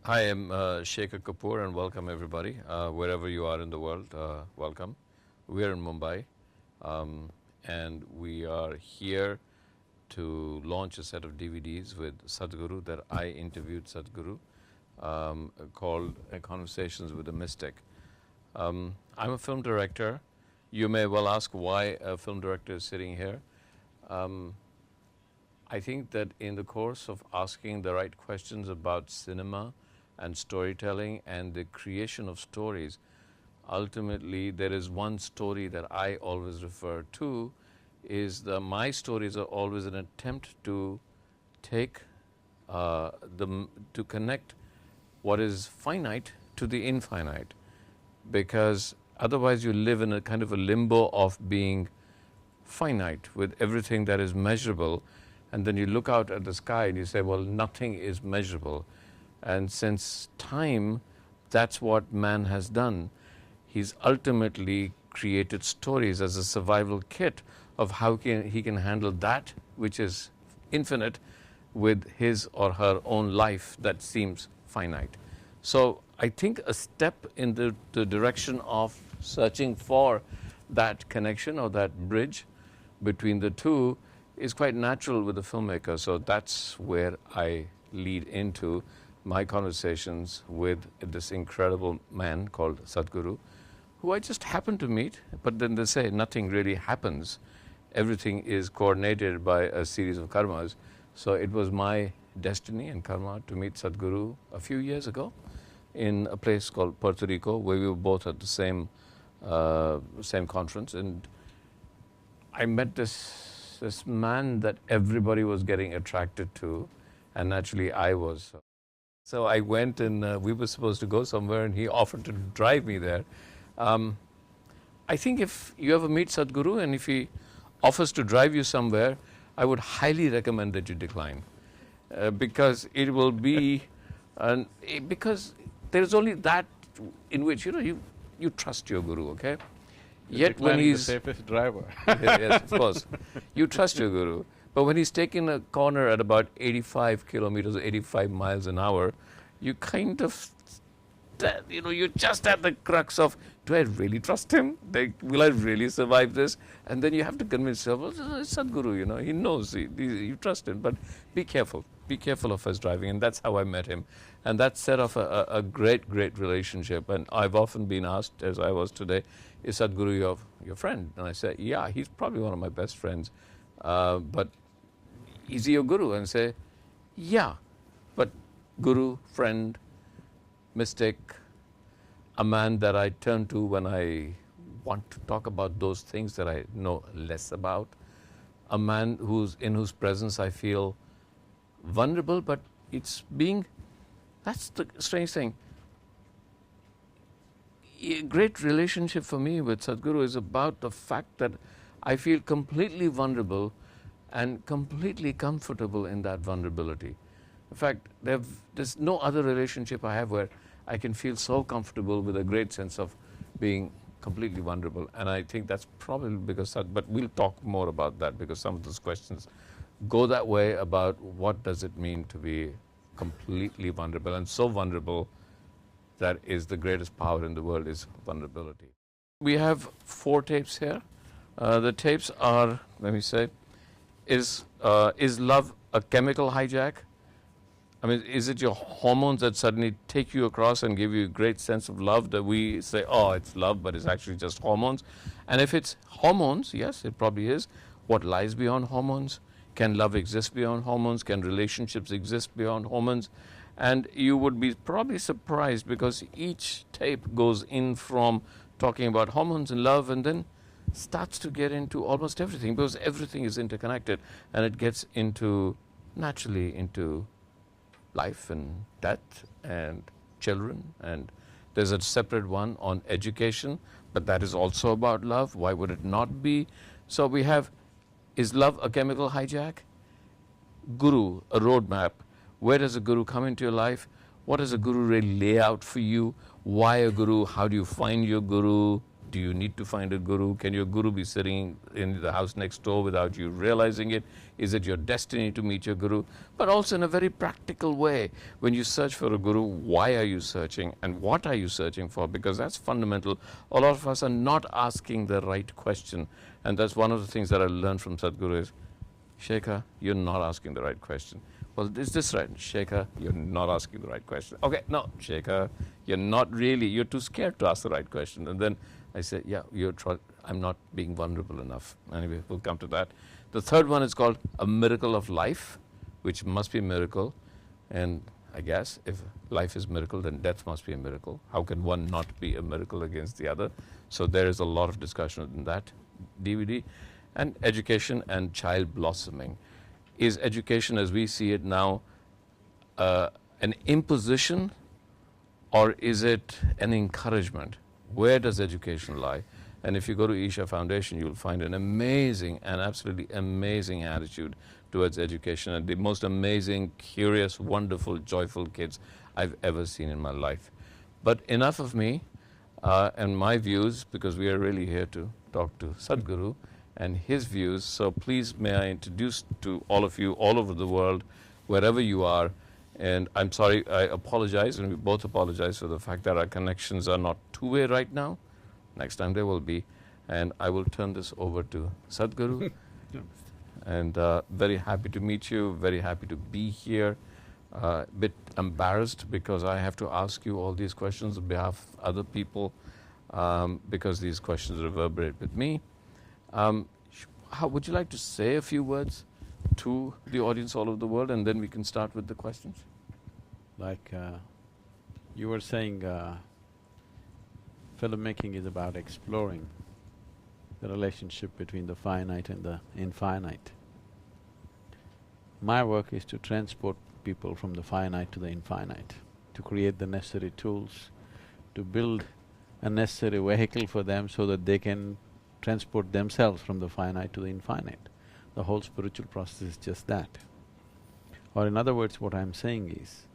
Hi, I'm Shekhar Kapur and welcome everybody. Wherever you are in the world, welcome. We're in Mumbai and we are here to launch a set of DVDs with Sadhguru that I interviewed Sadhguru called Conversations with a Mystic. I'm a film director. You may well ask why a film director is sitting here. I think that in the course of asking the right questions about cinema and storytelling and the creation of stories, ultimately there is one story that I always refer to is that my stories are always an attempt to take to connect what is finite to the infinite, because otherwise you live in a kind of a limbo of being finite with everything that is measurable, and then you look out at the sky and you say, well, nothing is measurable. And since time, that's what man has done. He's ultimately created stories as a survival kit of how he can handle that which is infinite with his or her own life that seems finite. So I think a step in the direction of searching for that connection or that bridge between the two is quite natural with the filmmaker. So that's where I lead into my conversations with this incredible man called Sadhguru, who I just happened to meet, but then they say nothing really happens. Everything is coordinated by a series of karmas. So it was my destiny and karma to meet Sadhguru a few years ago in a place called Puerto Rico, where we were both at the same conference. And I met this man that everybody was getting attracted to, and naturally I was. So I went and we were supposed to go somewhere and he offered to drive me there. I think if you ever meet Sadhguru and if he offers to drive you somewhere, I would highly recommend that you decline, because it will be, because there is only that in which, you trust your Guru, okay? Yet when he's the safest driver. Yes, of course. You trust your Guru. But when he's taking a corner at about 85 kilometers, 85 miles an hour, you kind of, you're just at the crux of, do I really trust him? Will I really survive this? And then you have to convince yourself, well, it's Sadhguru, he knows, you trust him. But be careful. Be careful of his driving. And that's how I met him. And that set off a great, great relationship. And I've often been asked, as I was today, is Sadhguru your friend? And I say, yeah, he's probably one of my best friends. But is he your Guru? And say, yeah, but Guru, friend, mystic, a man that I turn to when I want to talk about those things that I know less about, a man in whose presence I feel vulnerable, but that's the strange thing. A great relationship for me with Sadhguru is about the fact that I feel completely vulnerable and completely comfortable in that vulnerability. In fact, there's no other relationship I have where I can feel so comfortable with a great sense of being completely vulnerable. And I think that's probably because, but we'll talk more about that, because some of those questions go that way about what does it mean to be completely vulnerable, and so vulnerable that is the greatest power in the world is vulnerability. We have 4 tapes here. The tapes are, let me say, is love a chemical hijack? I mean, is it your hormones that suddenly take you across and give you a great sense of love that we say, oh, it's love, but it's actually just hormones? And if it's hormones, yes, it probably is. What lies beyond hormones? Can love exist beyond hormones? Can relationships exist beyond hormones? And you would be probably surprised, because each tape goes in from talking about hormones and love and then starts to get into almost everything, because everything is interconnected, and it gets naturally into life and death and children. And there's a separate one on education, but that is also about love. Why would it not be? So we have, is love a chemical hijack? Guru, a roadmap. Where does a Guru come into your life? What does a Guru really lay out for you? Why a Guru? How do you find your Guru? Do you need to find a guru? Can your guru be sitting in the house next door without you realizing it? Is it your destiny to meet your guru? But also in a very practical way, when you search for a guru, why are you searching and what are you searching for? Because that's fundamental. A lot of us are not asking the right question. And that's one of the things that I learned from Sadhguru is, Shekhar, you're not asking the right question. Well, is this right? Shekhar, you're not asking the right question. Okay, no, Shekhar, you're not really, you're too scared to ask the right question. And then I said, yeah, I'm not being vulnerable enough. Anyway, we'll come to that. The third one is called a miracle of life, which must be a miracle. And I guess if life is a miracle, then death must be a miracle. How can one not be a miracle against the other? So there is a lot of discussion in that DVD. And education and child blossoming. Is education as we see it now an imposition, or is it an encouragement? Where does education lie? And if you go to Isha Foundation, you'll find an amazing and absolutely amazing attitude towards education, and the most amazing, curious, wonderful, joyful kids I've ever seen in my life. But enough of me and my views, because we are really here to talk to Sadhguru and his views. So please may I introduce to all of you all over the world, wherever you are. And I'm sorry, I apologize, and we both apologize for the fact that our connections are not two-way right now. Next time they will be. And I will turn this over to Sadhguru. And very happy to meet you, very happy to be here. A bit embarrassed because I have to ask you all these questions on behalf of other people, because these questions reverberate with me. How would you like to say a few words to the audience all over the world, and then we can start with the questions? Like you were saying, filmmaking is about exploring the relationship between the finite and the infinite. My work is to transport people from the finite to the infinite, to create the necessary tools, to build a necessary vehicle for them so that they can transport themselves from the finite to the infinite. The whole spiritual process is just that. Or in other words, what I'm saying is,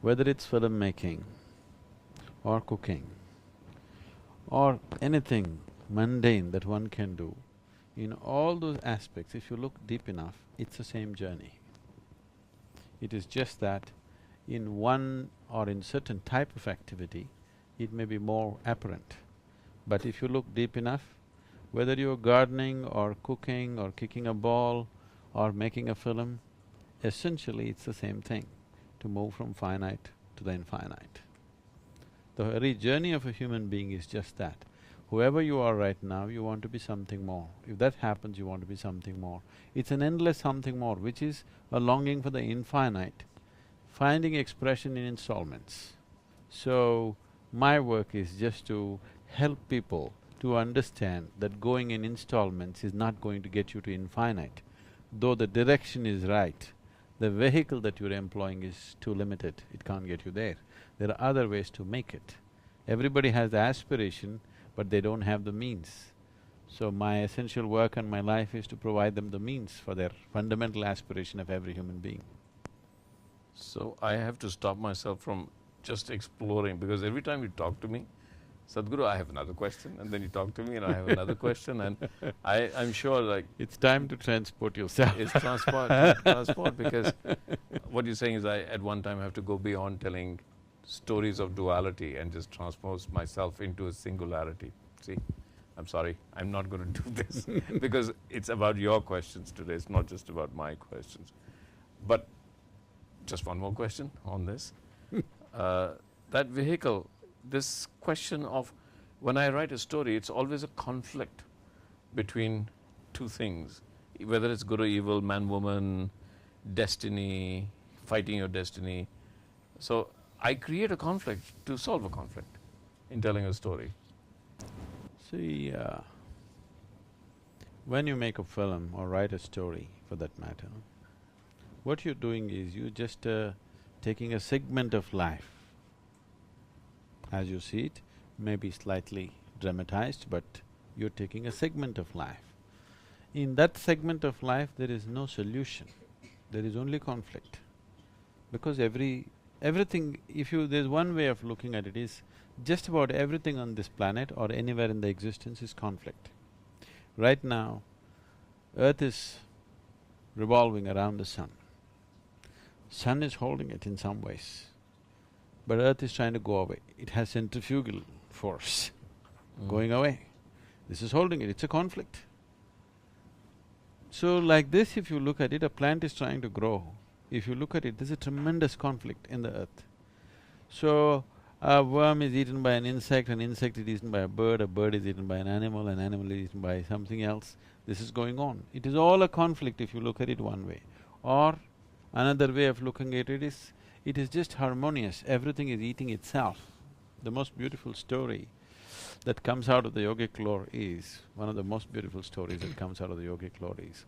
whether it's filmmaking or cooking or anything mundane that one can do, in all those aspects, if you look deep enough, it's the same journey. It is just that in one or in certain type of activity, it may be more apparent. But if you look deep enough, whether you're gardening or cooking or kicking a ball or making a film, essentially it's the same thing, to move from finite to the infinite. The very journey of a human being is just that. Whoever you are right now, you want to be something more. If that happens, you want to be something more. It's an endless something more, which is a longing for the infinite, finding expression in installments. So, my work is just to help people to understand that going in installments is not going to get you to infinite. Though the direction is right, the vehicle that you're employing is too limited, it can't get you there. There are other ways to make it. Everybody has the aspiration, but they don't have the means. So my essential work and my life is to provide them the means for their fundamental aspiration of every human being. So I have to stop myself from just exploring, because every time you talk to me, Sadhguru, I have another question, and then you talk to me and I have another question, and I'm sure like… It's time to transport yourself. It's transport, because what you're saying is I at one time have to go beyond telling stories of duality and just transpose myself into a singularity. See, I'm sorry, I'm not going to do this because it's about your questions today, it's not just about my questions. But just one more question on this. That vehicle, this question of, when I write a story, it's always a conflict between two things, whether it's good or evil, man, woman, destiny, fighting your destiny. So I create a conflict to solve a conflict in telling a story. See, when you make a film or write a story for that matter, what you're doing is you're just taking a segment of life as you see it, maybe slightly dramatized, but you're taking a segment of life. In that segment of life, there is no solution, there is only conflict. Because everything, there's one way of looking at it is, just about everything on this planet or anywhere in the existence is conflict. Right now, Earth is revolving around the sun. Sun is holding it in some ways, but Earth is trying to go away. It has centrifugal force going away. This is holding it, it's a conflict. So like this, if you look at it, a plant is trying to grow. If you look at it, there's a tremendous conflict in the earth. So, a worm is eaten by an insect is eaten by a bird is eaten by an animal is eaten by something else. This is going on. It is all a conflict if you look at it one way. Or another way of looking at it is just harmonious, everything is eating itself. The most beautiful story that comes out of the yogic lore is, one of the most beautiful stories that comes out of the yogic lore is,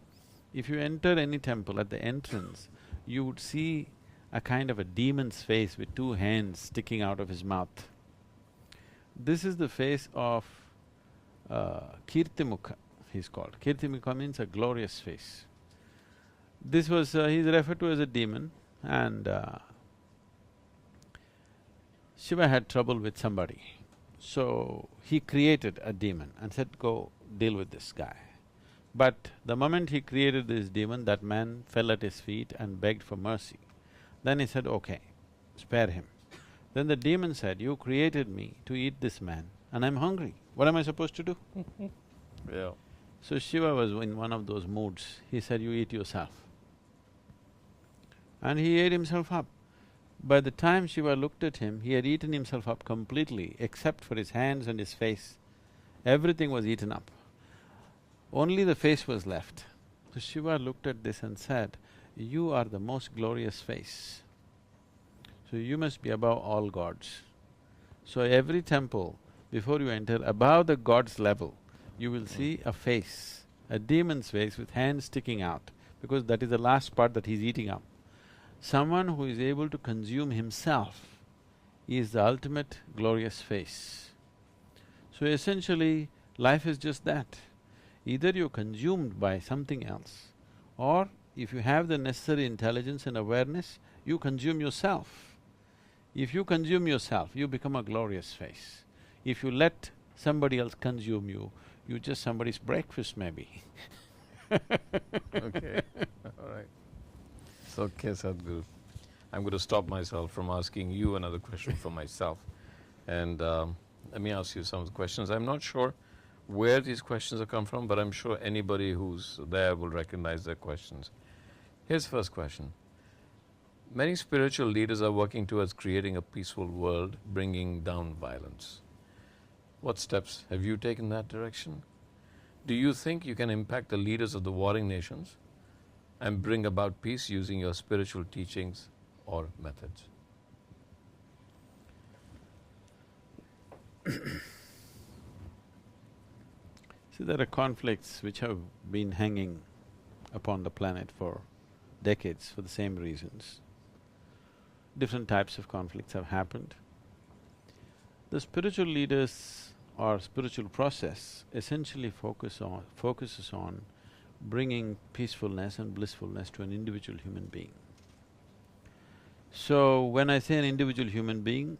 if you enter any temple, at the entrance, you would see a kind of a demon's face with two hands sticking out of his mouth. This is the face of Kirtimukha, he's called. Kirtimukha means a glorious face. This was… he's referred to as a demon, and Shiva had trouble with somebody. So, he created a demon and said, go deal with this guy. But the moment he created this demon, that man fell at his feet and begged for mercy. Then he said, okay, spare him. Then the demon said, you created me to eat this man and I'm hungry, what am I supposed to do? Yeah. So Shiva was in one of those moods, he said, you eat yourself. And he ate himself up. By the time Shiva looked at him, he had eaten himself up completely, except for his hands and his face. Everything was eaten up. Only the face was left. So Shiva looked at this and said, you are the most glorious face. So you must be above all gods. So every temple, before you enter, above the god's level, you will see a face, a demon's face with hands sticking out, because that is the last part that he's eating up. Someone who is able to consume himself is the ultimate glorious face. So essentially, life is just that. Either you're consumed by something else, or if you have the necessary intelligence and awareness, you consume yourself. If you consume yourself, you become a glorious face. If you let somebody else consume you, you're just somebody's breakfast maybe. Okay, all right. It's okay, Sadhguru. I'm going to stop myself from asking you another question for myself. And let me ask you some of the questions. I'm not sure where these questions have come from, but I'm sure anybody who's there will recognize their questions. Here's the first question. Many spiritual leaders are working towards creating a peaceful world, bringing down violence. What steps have you taken in that direction? Do you think you can impact the leaders of the warring nations and bring about peace using your spiritual teachings or methods? See, there are conflicts which have been hanging upon the planet for decades for the same reasons. Different types of conflicts have happened. The spiritual leaders or spiritual process essentially focuses on bringing peacefulness and blissfulness to an individual human being. So, when I say an individual human being,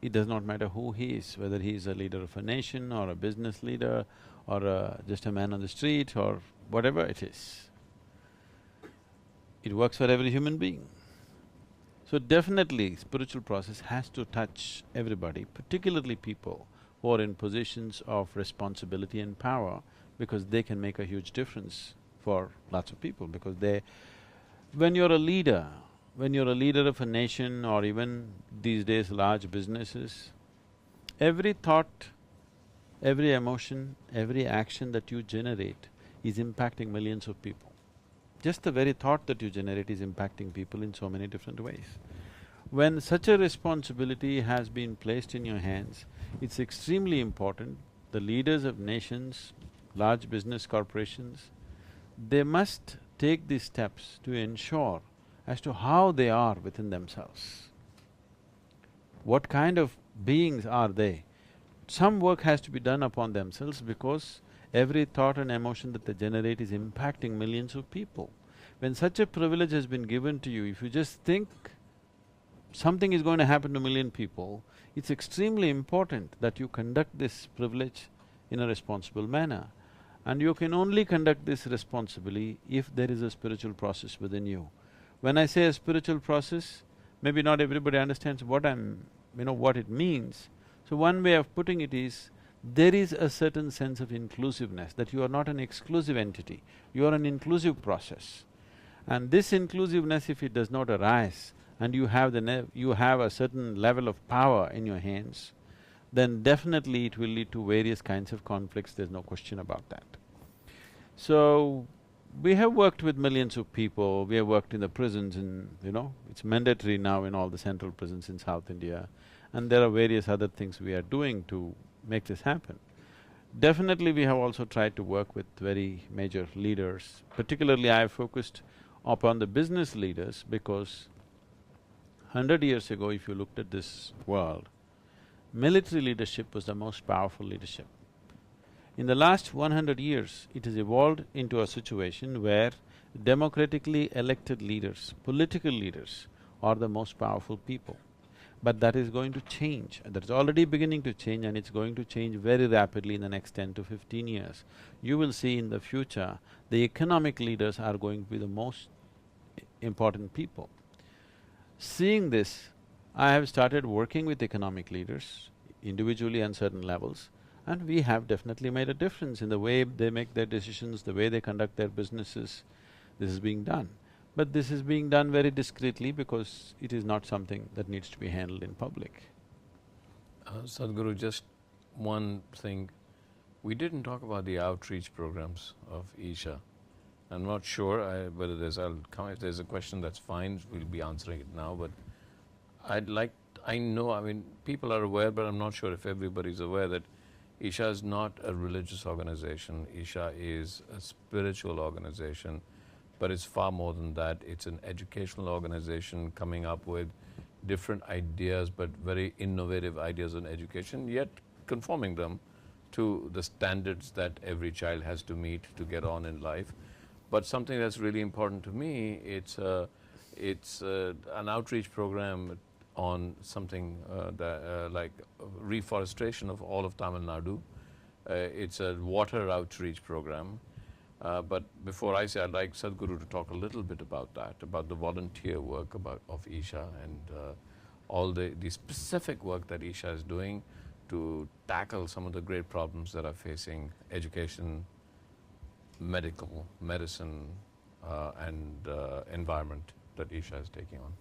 it does not matter who he is, whether he is a leader of a nation or a business leader or just a man on the street or whatever it is. It works for every human being. So definitely, spiritual process has to touch everybody, particularly people who are in positions of responsibility and power, because they can make a huge difference for lots of people, because they… when you're a leader of a nation or even these days large businesses, every thought, every emotion, every action that you generate is impacting millions of people. Just the very thought that you generate is impacting people in so many different ways. When such a responsibility has been placed in your hands, it's extremely important, the leaders of nations, large business corporations, they must take these steps to ensure as to how they are within themselves. What kind of beings are they? Some work has to be done upon themselves because every thought and emotion that they generate is impacting millions of people. When such a privilege has been given to you, if you just think something is going to happen to 1,000,000 people, it's extremely important that you conduct this privilege in a responsible manner. And you can only conduct this responsibly if there is a spiritual process within you. When I say a spiritual process, maybe not everybody understands what what it means. So one way of putting it is, there is a certain sense of inclusiveness, that you are not an exclusive entity, you are an inclusive process. And this inclusiveness, if it does not arise, and you have a certain level of power in your hands, then definitely it will lead to various kinds of conflicts, there's no question about that. So, we have worked with millions of people, we have worked in the prisons it's mandatory now in all the central prisons in South India, and there are various other things we are doing to make this happen. Definitely we have also tried to work with very major leaders. Particularly I have focused upon the business leaders because 100 years ago, if you looked at this world, military leadership was the most powerful leadership. In the last 100 years, it has evolved into a situation where democratically elected leaders, political leaders are the most powerful people. But that is going to change, that's already beginning to change, and it's going to change very rapidly in the next 10 to 15 years. You will see in the future, the economic leaders are going to be the most important people. Seeing this, I have started working with economic leaders individually on certain levels, and we have definitely made a difference in the way they make their decisions, the way they conduct their businesses. This is being done. But this is being done very discreetly because it is not something that needs to be handled in public. Sadhguru, just one thing, we didn't talk about the outreach programs of Isha. I'm not sure whether if there's a question, that's fine, we'll be answering it now, but people are aware, but I'm not sure if everybody's aware that Isha is not a religious organization, Isha is a spiritual organization, but it's far more than that. It's an educational organization coming up with different ideas, but very innovative ideas on education, yet conforming them to the standards that every child has to meet to get on in life. But something that's really important to me, it's an outreach program on something like reforestation of all of Tamil Nadu. It's a water outreach program. But before I say, I'd like Sadhguru to talk a little bit about that, about the volunteer work of Isha and all the specific work that Isha is doing to tackle some of the great problems that are facing education, medicine and environment that Isha is taking on.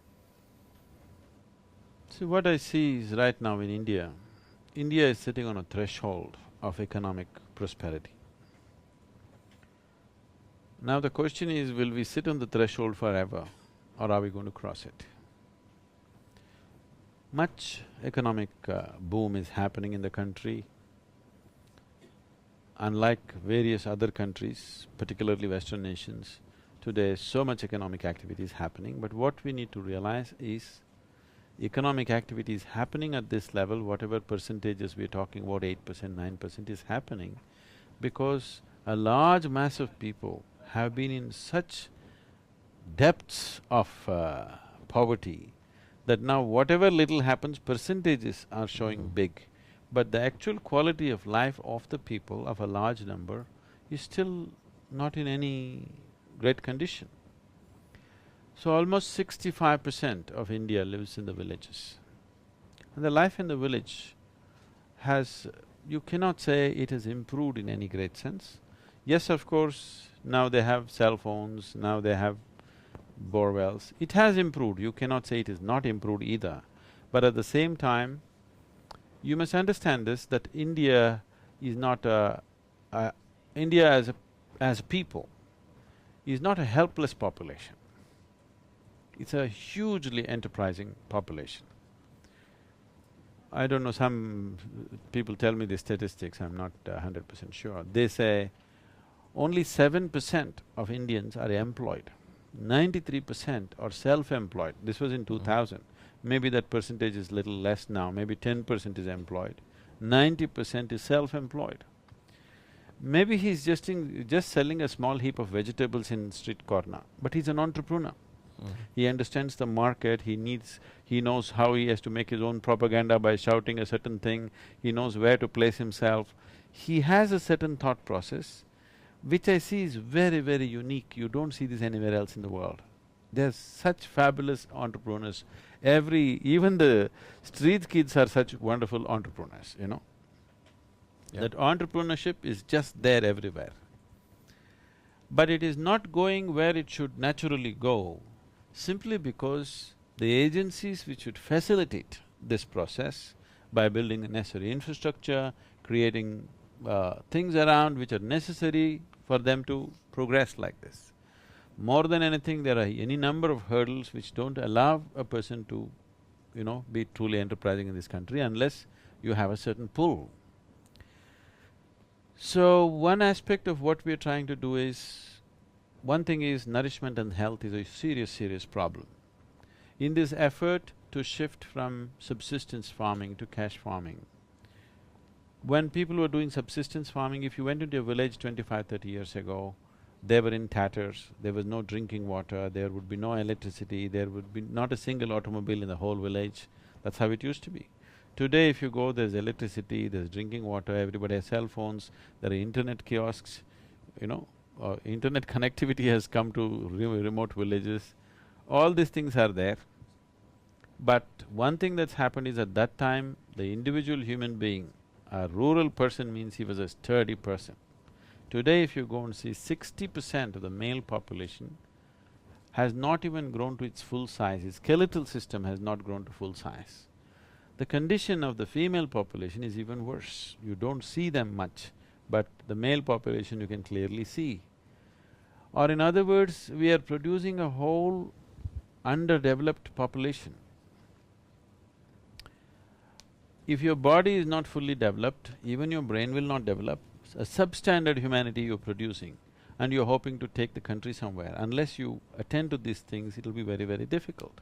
See, what I see is right now in India, India is sitting on a threshold of economic prosperity. Now the question is, will we sit on the threshold forever or are we going to cross it? Much economic boom is happening in the country. Unlike various other countries, particularly Western nations, today so much economic activity is happening, but what we need to realize is economic activity is happening at this level, whatever percentages we're talking about, 8%, 9% is happening because a large mass of people have been in such depths of poverty that now whatever little happens, percentages are showing big. But the actual quality of life of the people, of a large number, is still not in any great condition. So almost 65% of India lives in the villages. And the life in the village you cannot say it has improved in any great sense. Yes, of course, now they have cell phones, now they have bore wells. It has improved, you cannot say it is not improved either. But at the same time, you must understand this, that India is not India as a people is not a helpless population. It's a hugely enterprising population. I don't know, some people tell me the statistics, I'm not 100% sure. They say only 7% of Indians are employed, 93% are self-employed. This was in 2000. Maybe that percentage is little less now, maybe 10% is employed, 90% is self-employed. Maybe he's just selling a small heap of vegetables in street corner, but he's an entrepreneur. He understands the market, he knows how he has to make his own propaganda by shouting a certain thing, he knows where to place himself. He has a certain thought process, which I see is very, very unique. You don't see this anywhere else in the world. There's such fabulous entrepreneurs. Even the street kids are such wonderful entrepreneurs, you know. Yeah. That entrepreneurship is just there everywhere. But it is not going where it should naturally go, simply because the agencies which should facilitate this process by building the necessary infrastructure, creating things around which are necessary for them to progress like this. More than anything, there are any number of hurdles which don't allow a person to, you know, be truly enterprising in this country unless you have a certain pull. So, one aspect of what we are trying to do is, one thing is nourishment and health is a serious problem. In this effort to shift from subsistence farming to cash farming, when people were doing subsistence farming, if you went into a village 25–30 years ago, they were in tatters, there was no drinking water, there would be no electricity, there would be not a single automobile in the whole village. That's how it used to be. Today if you go, there's electricity, there's drinking water, everybody has cell phones, there are internet kiosks, you know, internet connectivity has come to remote villages. All these things are there. But one thing that's happened is at that time, the individual human being, a rural person means he was a sturdy person. Today if you go and see, 60% of the male population has not even grown to its full size, its skeletal system has not grown to full size. The condition of the female population is even worse. You don't see them much, but the male population you can clearly see. Or in other words, we are producing a whole underdeveloped population. If your body is not fully developed, even your brain will not develop. A substandard humanity you're producing, and you're hoping to take the country somewhere. Unless you attend to these things, it'll be very, very difficult.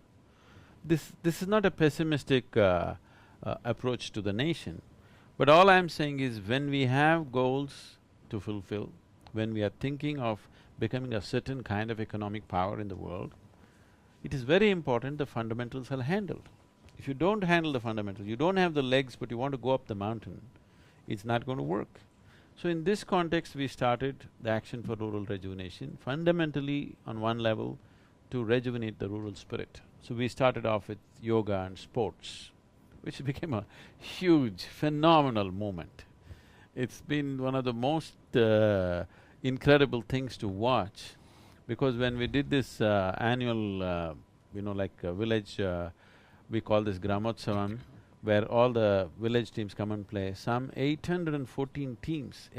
This is not a pessimistic approach to the nation, but all I'm saying is when we have goals to fulfill, when we are thinking of becoming a certain kind of economic power in the world, it is very important the fundamentals are handled. If you don't handle the fundamentals, you don't have the legs but you want to go up the mountain, it's not going to work. So in this context, we started the Action for Rural Rejuvenation, fundamentally on one level to rejuvenate the rural spirit. So we started off with yoga and sports, which became a huge, phenomenal movement. It's been one of the most incredible things to watch, because when we did this annual, village, we call this Gramotsavam, where all the village teams come and play, some 814 teams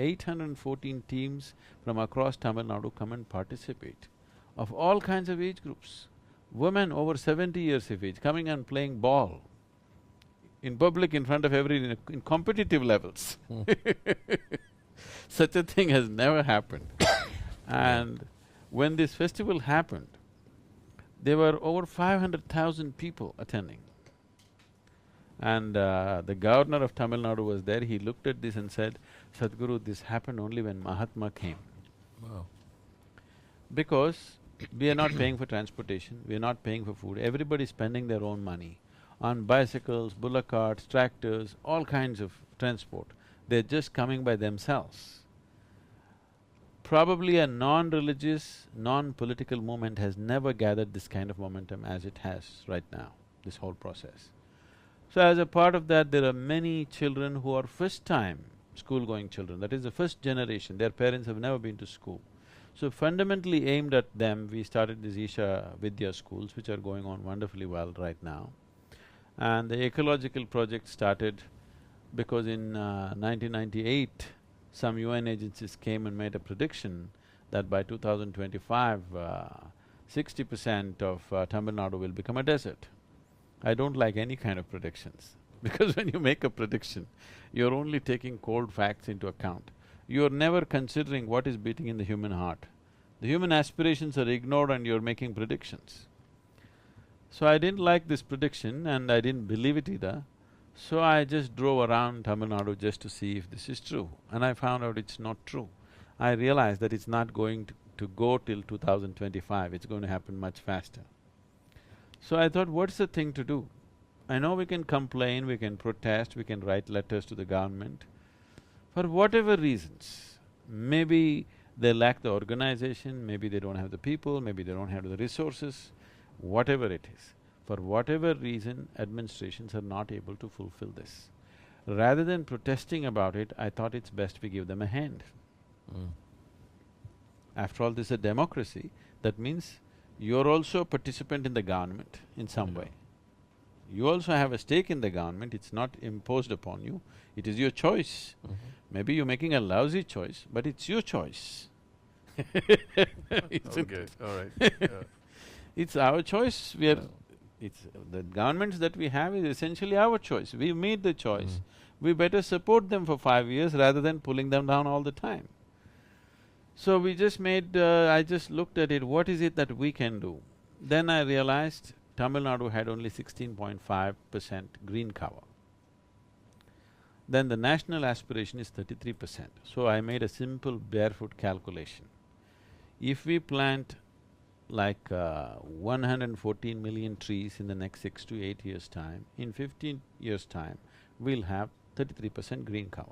from across Tamil Nadu come and participate, of all kinds of age groups. Women over 70 years of age coming and playing ball in public in front of everyone, in competitive levels. Such a thing has never happened. And when this festival happened, there were over 500,000 people attending. And the governor of Tamil Nadu was there, he looked at this and said, "Sadhguru, this happened only when Mahatma came." Wow. Because we are not paying for transportation, we are not paying for food, everybody is spending their own money on bicycles, bullock carts, tractors, all kinds of transport. They're just coming by themselves. Probably a non-religious, non-political movement has never gathered this kind of momentum as it has right now, this whole process. So as a part of that, there are many children who are first-time school-going children, that is the first generation, their parents have never been to school. So fundamentally aimed at them, we started these Isha Vidya schools, which are going on wonderfully well right now. And the ecological project started because in 1998, some UN agencies came and made a prediction that by 2025, 60% of Tamil Nadu will become a desert. I don't like any kind of predictions, because when you make a prediction, you're only taking cold facts into account. You're never considering what is beating in the human heart. The human aspirations are ignored and you're making predictions. So I didn't like this prediction and I didn't believe it either. So I just drove around Tamil Nadu just to see if this is true, and I found out it's not true. I realized that it's not going to go till 2025, it's going to happen much faster. So I thought, what's the thing to do? I know we can complain, we can protest, we can write letters to the government. For whatever reasons, maybe they lack the organization, maybe they don't have the people, maybe they don't have the resources, whatever it is. For whatever reason, administrations are not able to fulfill this. Rather than protesting about it, I thought it's best we give them a hand. After all, this is a democracy, that means you're also a participant in the government in some way. You also have a stake in the government, it's not imposed upon you, it is your choice. Maybe you're making a lousy choice, but it's your choice. Okay, all right. Yeah. It's our choice, it's… the governments that we have is essentially our choice, we made the choice. We better support them for 5 years rather than pulling them down all the time. So we just made… I just looked at it, what is it that we can do? Then I realized Tamil Nadu had only 16.5% green cover. Then the national aspiration is 33%. So I made a simple barefoot calculation. If we plant like 114 million trees in the next 6 to 8 years' time, in 15 years' time, we'll have 33% green cover.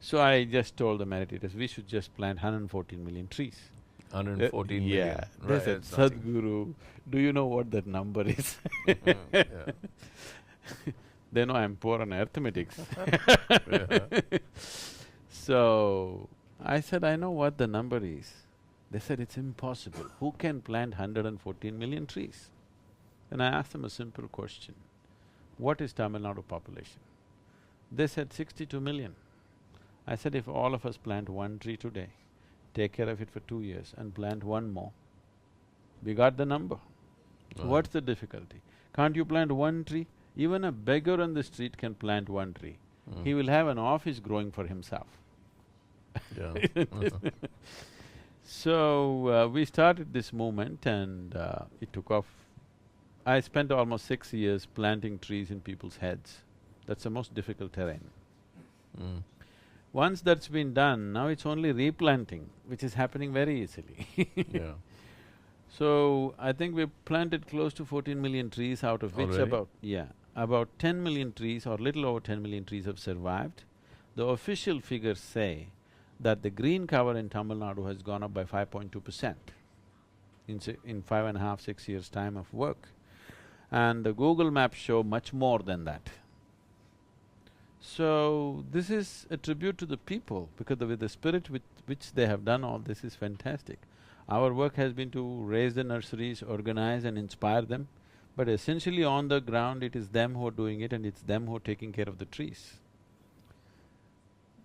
So I just told the meditators, we should just plant 114 million trees. 114 million. Yeah, they Right, said, it's nothing. Sadhguru, do you know what that number is? Yeah. They know I'm poor on arithmetics. Yeah. So, I said, I know what the number is. They said, it's impossible. Who can plant 114 million trees? Then I asked them a simple question. What is Tamil Nadu population? They said 62 million. I said, if all of us plant one tree today, take care of it for 2 years and plant one more, we got the number. What's the difficulty? Can't you plant one tree? Even a beggar on the street can plant one tree. He will have an office growing for himself. Yeah. So, we started this movement and it took off. I spent almost 6 years planting trees in people's heads. That's the most difficult terrain. Once that's been done, now it's only replanting, which is happening very easily. Yeah. So, I think we've planted close to 14 million trees, out of which Already? about 10 million trees or little over 10 million trees have survived. The official figures say that the green cover in Tamil Nadu has gone up by 5.2% in 5.5, 6 years' time of work. And the Google Maps show much more than that. So, this is a tribute to the people, because with the spirit with which they have done all this is fantastic. Our work has been to raise the nurseries, organize and inspire them, but essentially on the ground it is them who are doing it and it's them who are taking care of the trees.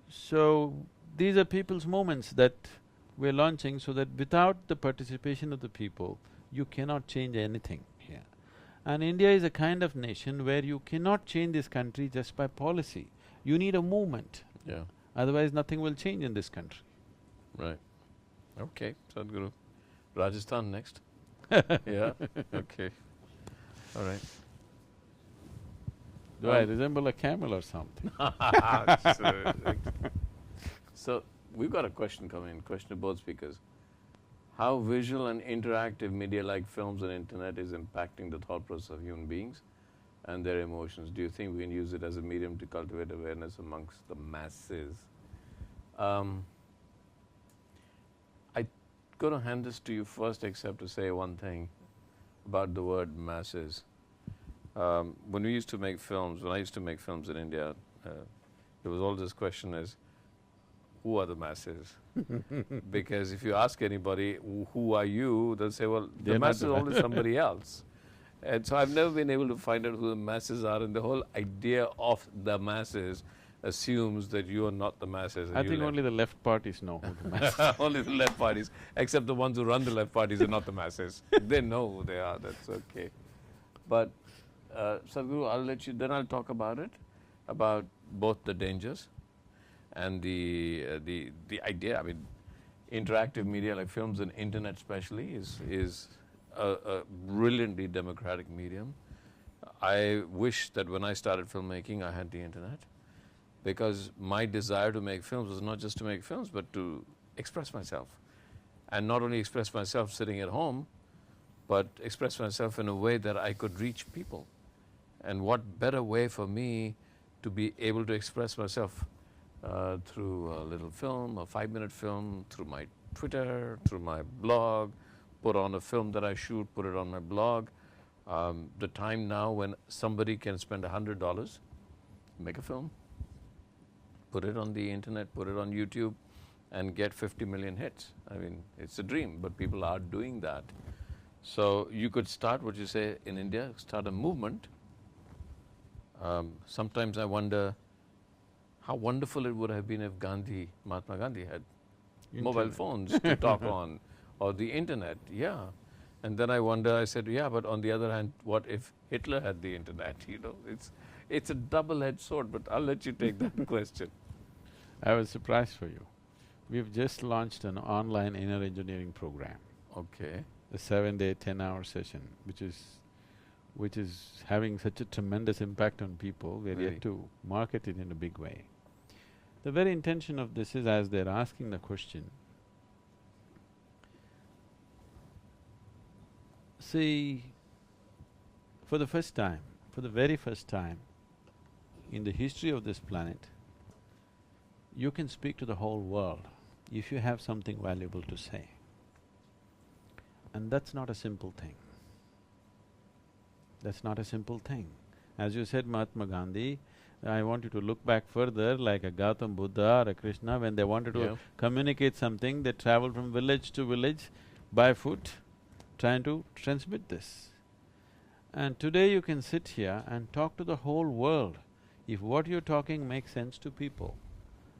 So, these are people's movements that we're launching, so that without the participation of the people, you cannot change anything here. And India is a kind of nation where you cannot change this country just by policy. You need a movement. Yeah. Otherwise nothing will change in this country. Right. Okay, Sadhguru. Rajasthan next. Yeah, okay. All right. Do I resemble a camel or something? So, we've got a question coming in, question to both speakers. How visual and interactive media like films and internet is impacting the thought process of human beings and their emotions? Do you think we can use it as a medium to cultivate awareness amongst the masses? I'm going to hand this to you first, except to say one thing about the word masses. When we used to make films, when I used to make films in India, there was always this question is, who are the masses? Because if you ask anybody, who are you, they'll say, well, the masses are always somebody else. And so I've never been able to find out who the masses are, and the whole idea of the masses assumes that you are not the masses. I think only the left parties know who the masses are. Only the left parties, except the ones who run the left parties are not the masses. They know who they are, that's okay. But Sadhguru, I'll let you, then I'll talk about it, about both the dangers and the idea. I mean, interactive media like films and internet especially is a brilliantly democratic medium. I wish that when I started filmmaking I had the internet, because my desire to make films was not just to make films but to express myself. And not only express myself sitting at home, but express myself in a way that I could reach people. And what better way for me to be able to express myself through a little film, a 5-minute film, through my Twitter, through my blog, put on a film that I shoot, put it on my blog. The time now when somebody can spend $100, make a film, put it on the internet, put it on YouTube, and get 50 million hits. I mean, it's a dream, but people are doing that. So you could start, what you say in India, start a movement. Sometimes I wonder how wonderful it would have been if Mahatma Gandhi had mobile phones to talk on, or the internet, yeah. And then I wonder, I said, yeah, but on the other hand, what if Hitler had the internet? You know, it's a double-edged sword, but I'll let you take that question. I was surprised for you. We've just launched an online inner engineering program. Okay. A 7-day, 10-hour session, which is having such a tremendous impact on people. We're Really? yet to market it in a big way. The very intention of this is, as they're asking the question, see, for the very first time in the history of this planet, you can speak to the whole world if you have something valuable to say. And that's not a simple thing. That's not a simple thing. As you said, Mahatma Gandhi, I want you to look back further, like a Gautam Buddha or a Krishna, when they wanted to communicate something, they traveled from village to village by foot, trying to transmit this. And today you can sit here and talk to the whole world. If what you're talking makes sense to people,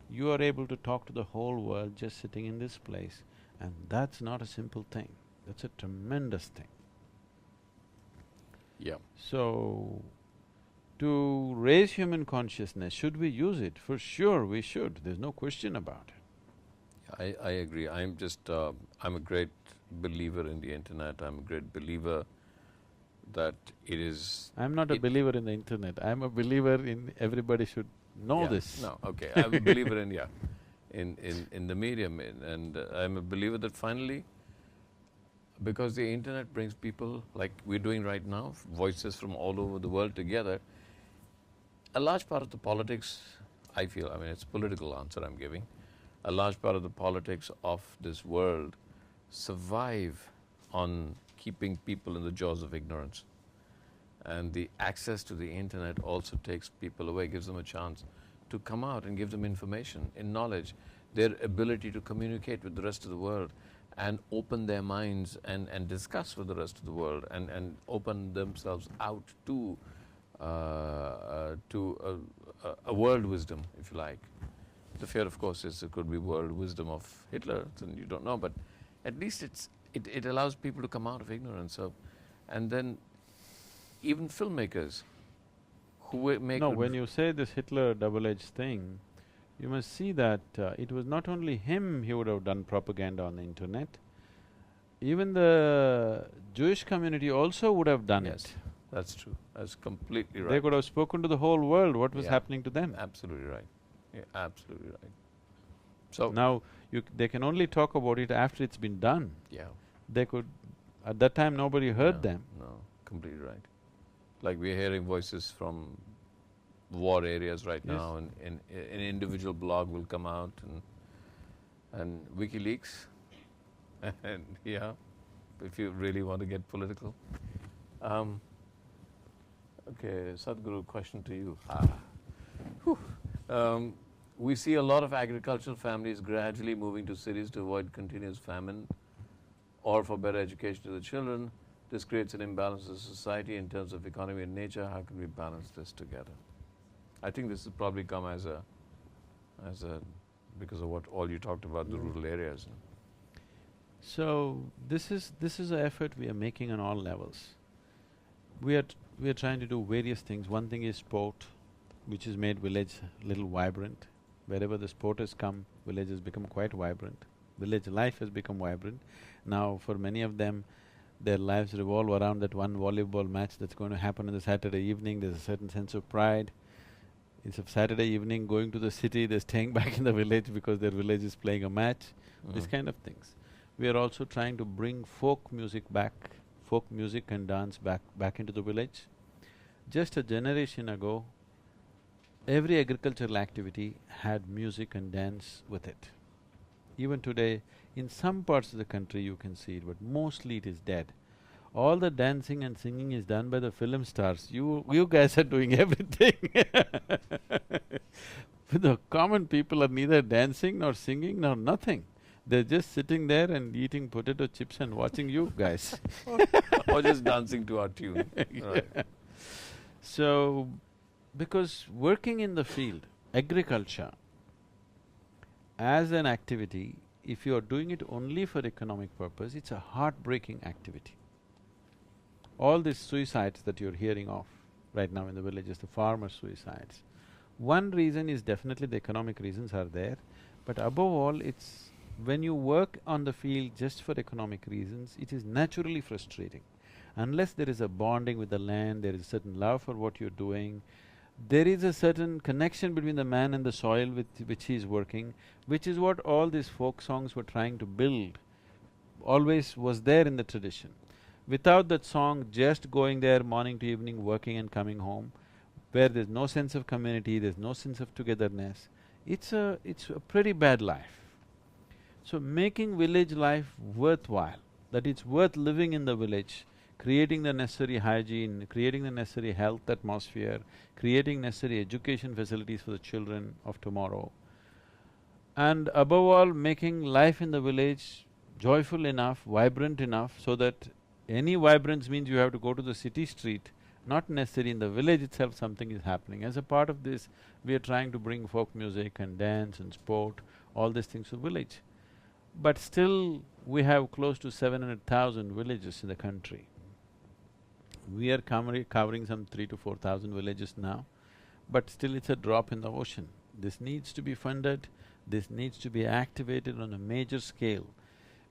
you are able to talk to the whole world just sitting in this place, and that's not a simple thing, that's a tremendous thing. Yeah. So, to raise human consciousness, should we use it? For sure we should, there's no question about it. I agree. I'm a great believer in the internet. I'm a great believer that it is… I'm not a believer in the internet, I'm a believer in everybody should know this. No, okay. I'm a believer in the medium, and I'm a believer that finally, because the internet brings people like we're doing right now, voices from all over the world together, a large part of the politics, I feel, I mean it's a political answer I'm giving, a large part of the politics of this world survive on keeping people in the jaws of ignorance. And the access to the internet also takes people away, gives them a chance to come out and give them information and knowledge, their ability to communicate with the rest of the world and open their minds and discuss with the rest of the world and open themselves out to a world wisdom, if you like. The fear, of course, is it could be world wisdom of Hitler, and you don't know, but at least it allows people to come out of ignorance. And then even filmmakers who make… No, when you say this Hitler double-edged thing, you must see that it was not only him he would have done propaganda on the internet, even the Jewish community also would have done it. That's true, that's completely right. They could have spoken to the whole world what was happening to them. Absolutely right, yeah, absolutely right. So… Now, they can only talk about it after it's been done. Yeah. They could… at that time nobody heard them. No, completely right. Like we're hearing voices from war areas right now, and an individual blog will come out and WikiLeaks, and yeah, if you really want to get political. Okay, Sadhguru, question to you. We see a lot of agricultural families gradually moving to cities to avoid continuous famine or for better education to the children. This creates an imbalance in society in terms of economy and nature. How can we balance this together? I think this has probably come as a because of what all you talked about, the rural areas. So, this is an effort we are making on all levels. We are trying to do various things. One thing is sport, which has made village little vibrant. Wherever the sport has come, village has become quite vibrant. Village life has become vibrant. Now, for many of them, their lives revolve around that one volleyball match that's going to happen on the Saturday evening. There's a certain sense of pride. Instead of Saturday evening going to the city, they're staying back in the village because their village is playing a match, these kind of things. We are also trying to bring folk music back, folk music and dance back into the village. Just a generation ago, every agricultural activity had music and dance with it. Even today, in some parts of the country you can see it, but mostly it is dead. All the dancing and singing is done by the film stars. You guys are doing everything. The common people are neither dancing nor singing nor nothing. They're just sitting there and eating potato chips and watching you guys. Or just dancing to our tune. Right. So, because working in the field, agriculture, as an activity, if you are doing it only for economic purpose, it's a heartbreaking activity. All these suicides that you're hearing of right now in the villages, the farmer suicides, one reason is definitely the economic reasons are there, but above all, it's when you work on the field just for economic reasons, it is naturally frustrating. Unless there is a bonding with the land, there is a certain love for what you're doing, there is a certain connection between the man and the soil with which he is working, which is what all these folk songs were trying to build, always was there in the tradition. Without that song, just going there morning to evening, working and coming home, where there's no sense of community, there's no sense of togetherness, it's a pretty bad life. So making village life worthwhile, that it's worth living in the village, creating the necessary hygiene, creating the necessary health atmosphere, creating necessary education facilities for the children of tomorrow, and above all, making life in the village joyful enough, vibrant enough, so that any vibrance means you have to go to the city street, not necessarily in the village itself something is happening. As a part of this, we are trying to bring folk music and dance and sport, all these things to village. But still, we have close to 700,000 villages in the country. We are covering some 3 to 4,000 villages now, but still it's a drop in the ocean. This needs to be funded, this needs to be activated on a major scale.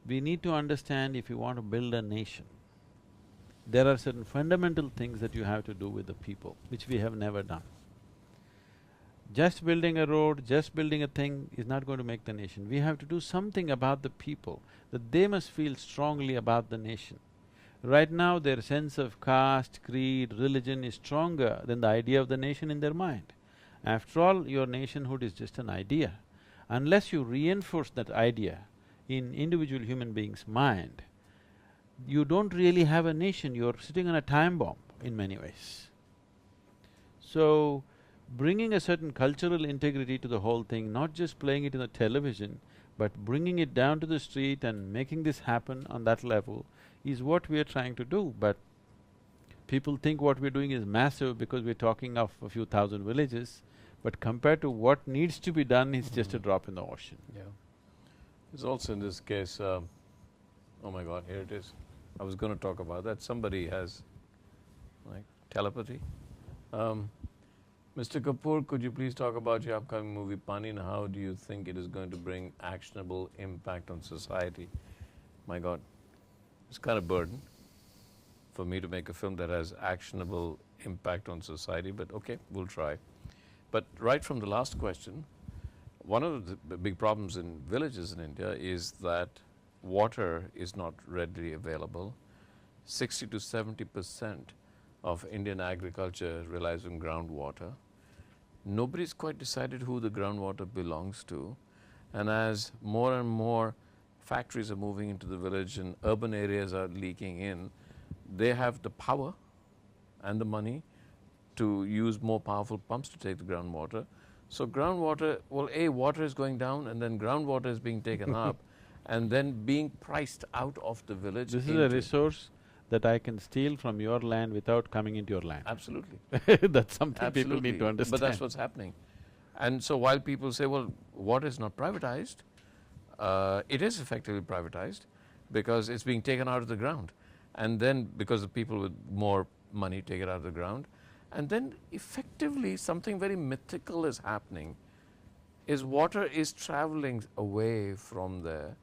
We need to understand if you want to build a nation, there are certain fundamental things that you have to do with the people, which we have never done. Just building a road, just building a thing is not going to make the nation. We have to do something about the people, that they must feel strongly about the nation. Right now, their sense of caste, creed, religion is stronger than the idea of the nation in their mind. After all, your nationhood is just an idea. Unless you reinforce that idea in individual human beings' mind, you don't really have a nation, you're sitting on a time bomb in many ways. So, bringing a certain cultural integrity to the whole thing, not just playing it in the television, but bringing it down to the street and making this happen on that level is what we are trying to do. But people think what we're doing is massive because we're talking of a few thousand villages, but compared to what needs to be done, it's just a drop in the ocean. Yeah. There's also in this case, oh my God, here it is. I was going to talk about that. Somebody has, like, telepathy. Mr. Kapur, could you please talk about your upcoming movie Pani, and how do you think it is going to bring actionable impact on society? My God, it's kind of a burden for me to make a film that has actionable impact on society, but okay, we'll try. But right from the last question, one of the big problems in villages in India is that water is not readily available. 60 to 70% of Indian agriculture relies on groundwater. Nobody's quite decided who the groundwater belongs to, and as more and more factories are moving into the village and urban areas are leaking in, they have the power and the money to use more powerful pumps to take the groundwater. So groundwater, well, A, water is going down, and then groundwater is being taken up and then being priced out of the village. This is a resource that I can steal from your land without coming into your land. Absolutely. That's something Absolutely. people need to understand. But that's what's happening. And so while people say, well, water is not privatized, it is effectively privatized because it's being taken out of the ground. And then because the people with more money take it out of the ground. And then effectively something very mythical is happening, is water is traveling away from there,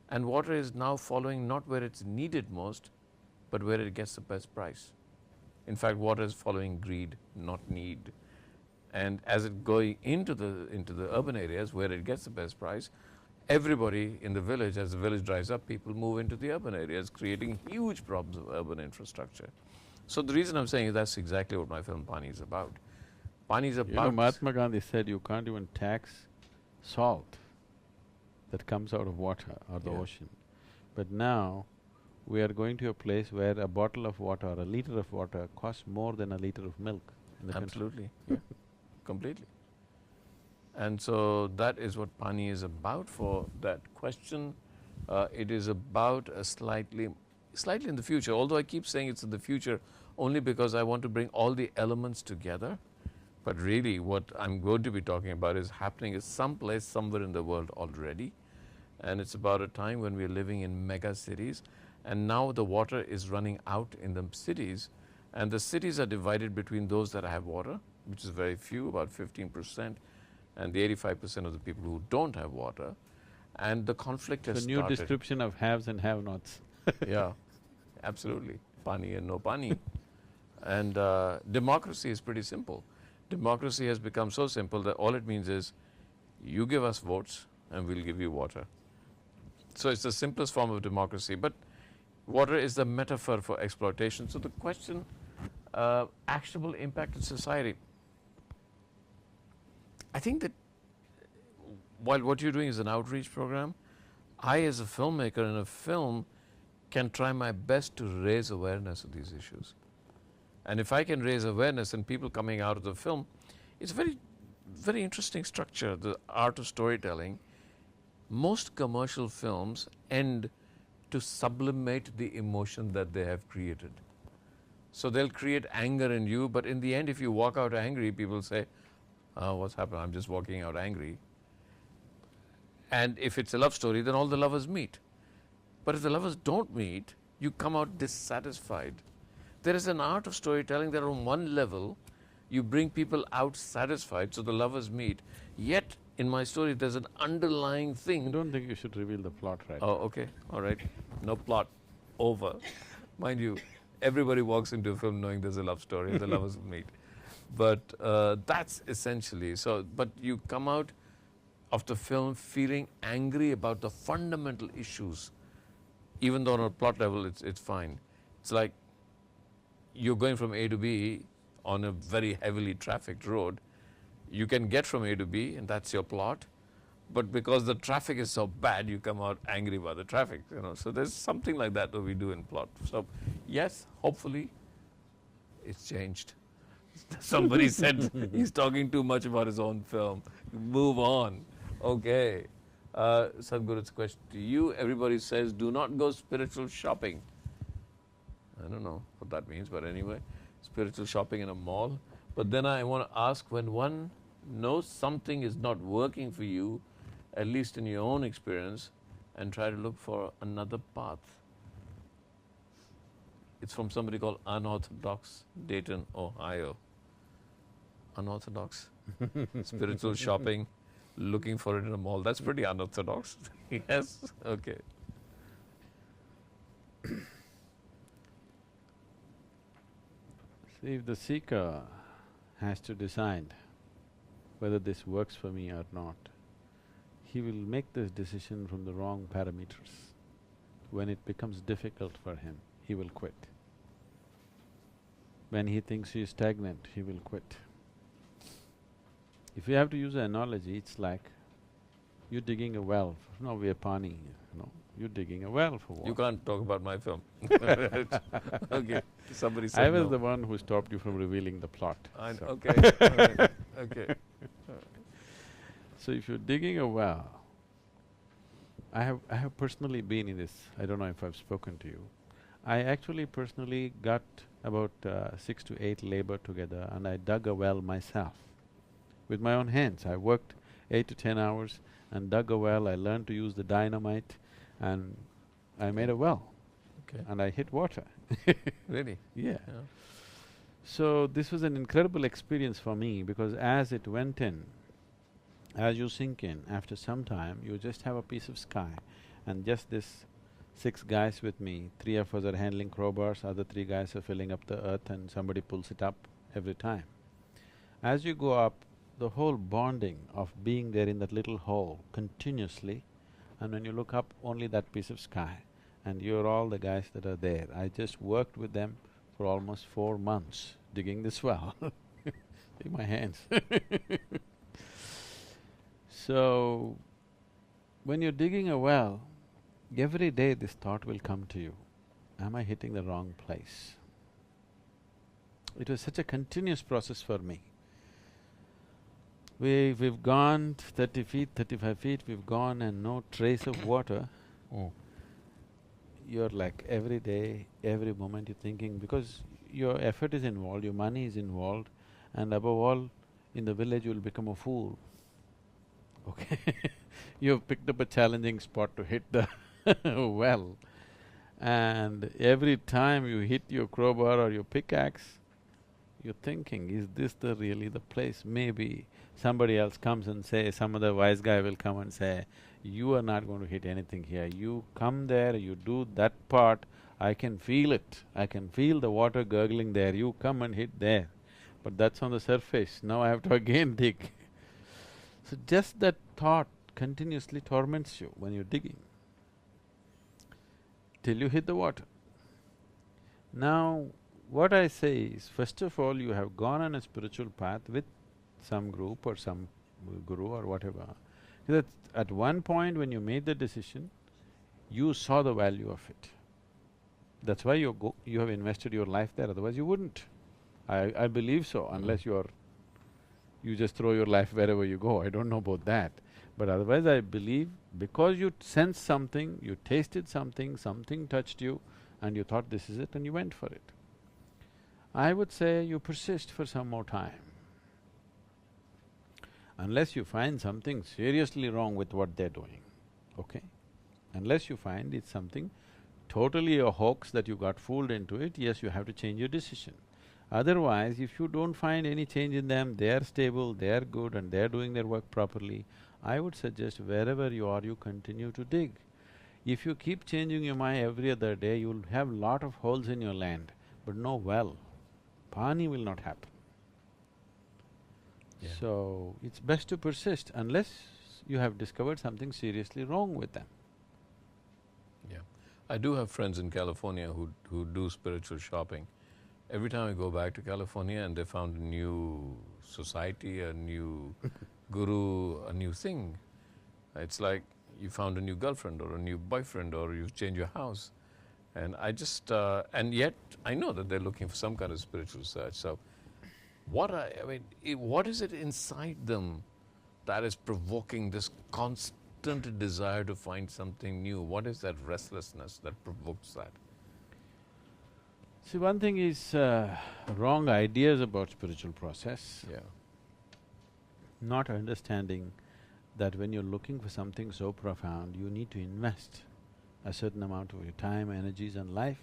and water is now following not where it's needed most, but where it gets the best price. In fact, water is following greed, not need. And as it going into the urban areas where it gets the best price, everybody in the village, as the village dries up, people move into the urban areas, creating huge problems of urban infrastructure. So the reason I'm saying is that's exactly what my film Pani is about. Pani is You know, about… Mahatma Gandhi said you can't even tax salt that comes out of water or the Yeah. ocean. But now, we are going to a place where a bottle of water or a liter of water costs more than a liter of milk in the country. Absolutely, yeah, completely. And so that is what Pani is about for that question. It is about a slightly in the future, although I keep saying it's in the future only because I want to bring all the elements together. But really what I'm going to be talking about is happening is someplace, somewhere in the world already. And it's about a time when we're living in mega cities, and now the water is running out in the cities, and the cities are divided between those that have water, which is very few, about 15%, and the 85% of the people who don't have water, and the conflict has It's a new started. description of haves and have-nots. Yeah, absolutely, Pani and no Pani. And democracy is pretty simple. Democracy has become so simple that all it means is, you give us votes and we'll give you water. So it's the simplest form of democracy, but water is the metaphor for exploitation. So the question, actionable impact on society. I think that while what you're doing is an outreach program, I as a filmmaker in a film can try my best to raise awareness of these issues. And if I can raise awareness and people coming out of the film, it's a very interesting structure, the art of storytelling. Most commercial films end to sublimate the emotion that they have created. So they'll create anger in you, but in the end, if you walk out angry, people say, what's happened? I'm just walking out angry. And if it's a love story, then all the lovers meet. But if the lovers don't meet, you come out dissatisfied. There is an art of storytelling that on one level, you bring people out satisfied, so the lovers meet. Yet, in my story, there's an underlying thing. I don't think you should reveal the plot right Oh, okay, all right. No plot. Over. Mind you, everybody walks into a film knowing there's a love story and the lovers meet. But that's essentially, so, but you come out of the film feeling angry about the fundamental issues, even though on a plot level it's fine. It's like you're going from A to B on a very heavily trafficked road. You can get from A to B and that's your plot, but because the traffic is so bad, you come out angry about the traffic, you know. So there's something like that we do in plot. So yes, hopefully it's changed. Somebody said he's talking too much about his own film. Move on. Okay. Sadhguru, it's a question to you. Everybody says, do not go spiritual shopping. I don't know what that means, but anyway, spiritual shopping in a mall. But then I want to ask, when one knows something is not working for you, at least in your own experience, and try to look for another path. It's from somebody called Unorthodox, Dayton, Ohio. Unorthodox. Spiritual shopping, looking for it in a mall. That's pretty unorthodox. Yes, okay. See, if the seeker has to decide whether this works for me or not, he will make this decision from the wrong parameters. When it becomes difficult for him, he will quit. When he thinks he is stagnant, he will quit. If you have to use an analogy, it's like you're digging a well. No, we are Pani, you know, you're digging a well for water. You can't talk about my film. Okay, somebody said I was no. the one who stopped you from revealing the plot. So. Okay, all right, okay. So if you're digging a well, I have personally been in this, I don't know if I've spoken to you. I actually personally got about 6 to 8 labor together and I dug a well myself with my own hands. I worked 8 to 10 hours and dug a well. I learned to use the dynamite and I made a well. Okay. And I hit water. Really? Yeah. Yeah. So this was an incredible experience for me because as it went in, as you sink in, after some time, you just have a piece of sky and just this 6 guys with me, 3 of us are handling crowbars, other 3 guys are filling up the earth and somebody pulls it up every time. As you go up, the whole bonding of being there in that little hole continuously And when you look up, only that piece of sky, and you're all the guys that are there. I just worked with them for almost 4 months digging this well. See my hands So, when you're digging a well, every day this thought will come to you, am I hitting the wrong place? It was such a continuous process for me. We've gone 30 feet, 35 feet, we've gone and no trace of water. You're like every day, every moment you're thinking, because your effort is involved, your money is involved, and above all, in the village you'll become a fool, okay? You've picked up a challenging spot to hit the well, and every time you hit your crowbar or your pickaxe, you're thinking, is this really the place? Maybe somebody else comes and say, some other wise guy will come and say, you are not going to hit anything here. You come there, you do that part, I can feel it. I can feel the water gurgling there, you come and hit there. But that's on the surface, now I have to again dig. So just that thought continuously torments you when you're digging, till you hit the water. Now, what I say is, first of all, you have gone on a spiritual path with some group or some guru or whatever. That at one point when you made the decision, you saw the value of it. That's why you have invested your life there, otherwise you wouldn't. I believe so, unless you just throw your life wherever you go, I don't know about that. But otherwise I believe, because you sensed something, you tasted something, something touched you, and you thought this is it and you went for it. I would say you persist for some more time. Unless you find something seriously wrong with what they're doing, okay? Unless you find it's something totally a hoax that you got fooled into it, yes, you have to change your decision. Otherwise, if you don't find any change in them, they're stable, they're good and they're doing their work properly, I would suggest wherever you are, you continue to dig. If you keep changing your mind every other day, you'll have lot of holes in your land, but no well. Pani will not happen. Yeah. So, it's best to persist unless you have discovered something seriously wrong with them. Yeah. I do have friends in California who do spiritual shopping. Every time I go back to California and they found a new society, a new guru, a new thing, it's like you found a new girlfriend or a new boyfriend or you've changed your house. And I just… and yet I know that they're looking for some kind of spiritual search. So what what is it inside them that is provoking this constant desire to find something new? What is that restlessness that provokes that? See, one thing is wrong ideas about spiritual process. Yeah. Not understanding that when you're looking for something so profound, you need to invest a certain amount of your time, energies and life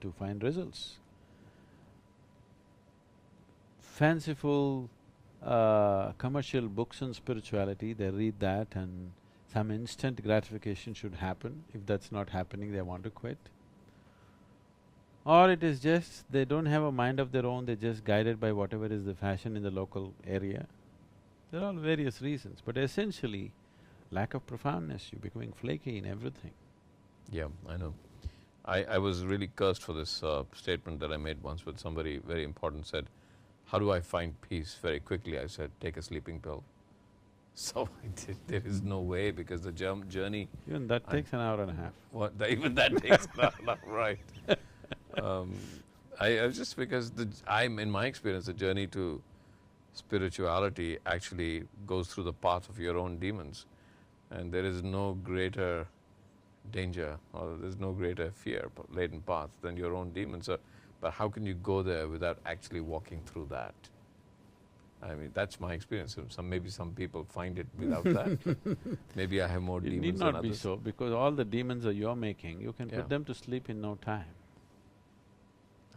to find results. Fanciful commercial books on spirituality, they read that and some instant gratification should happen. If that's not happening, they want to quit. Or it is just they don't have a mind of their own, they're just guided by whatever is the fashion in the local area. There are all various reasons, but essentially, lack of profoundness, you're becoming flaky in everything. Yeah, I know. I was really cursed for this statement that I made once with somebody very important said, how do I find peace? Very quickly I said, take a sleeping pill. So I did. There is no way because the journey… Even that takes an hour and a half. What? Even that takes an hour and a half, right. I just because in my experience, the journey to spirituality actually goes through the path of your own demons, and there is no greater danger or there's no greater fear laden path than your own demons. So, but how can you go there without actually walking through that? I mean, that's my experience. Maybe some people find it without that. Maybe I have more demons It need than not be others. so, because all the demons are you're making, you can Yeah. put them to sleep in no time.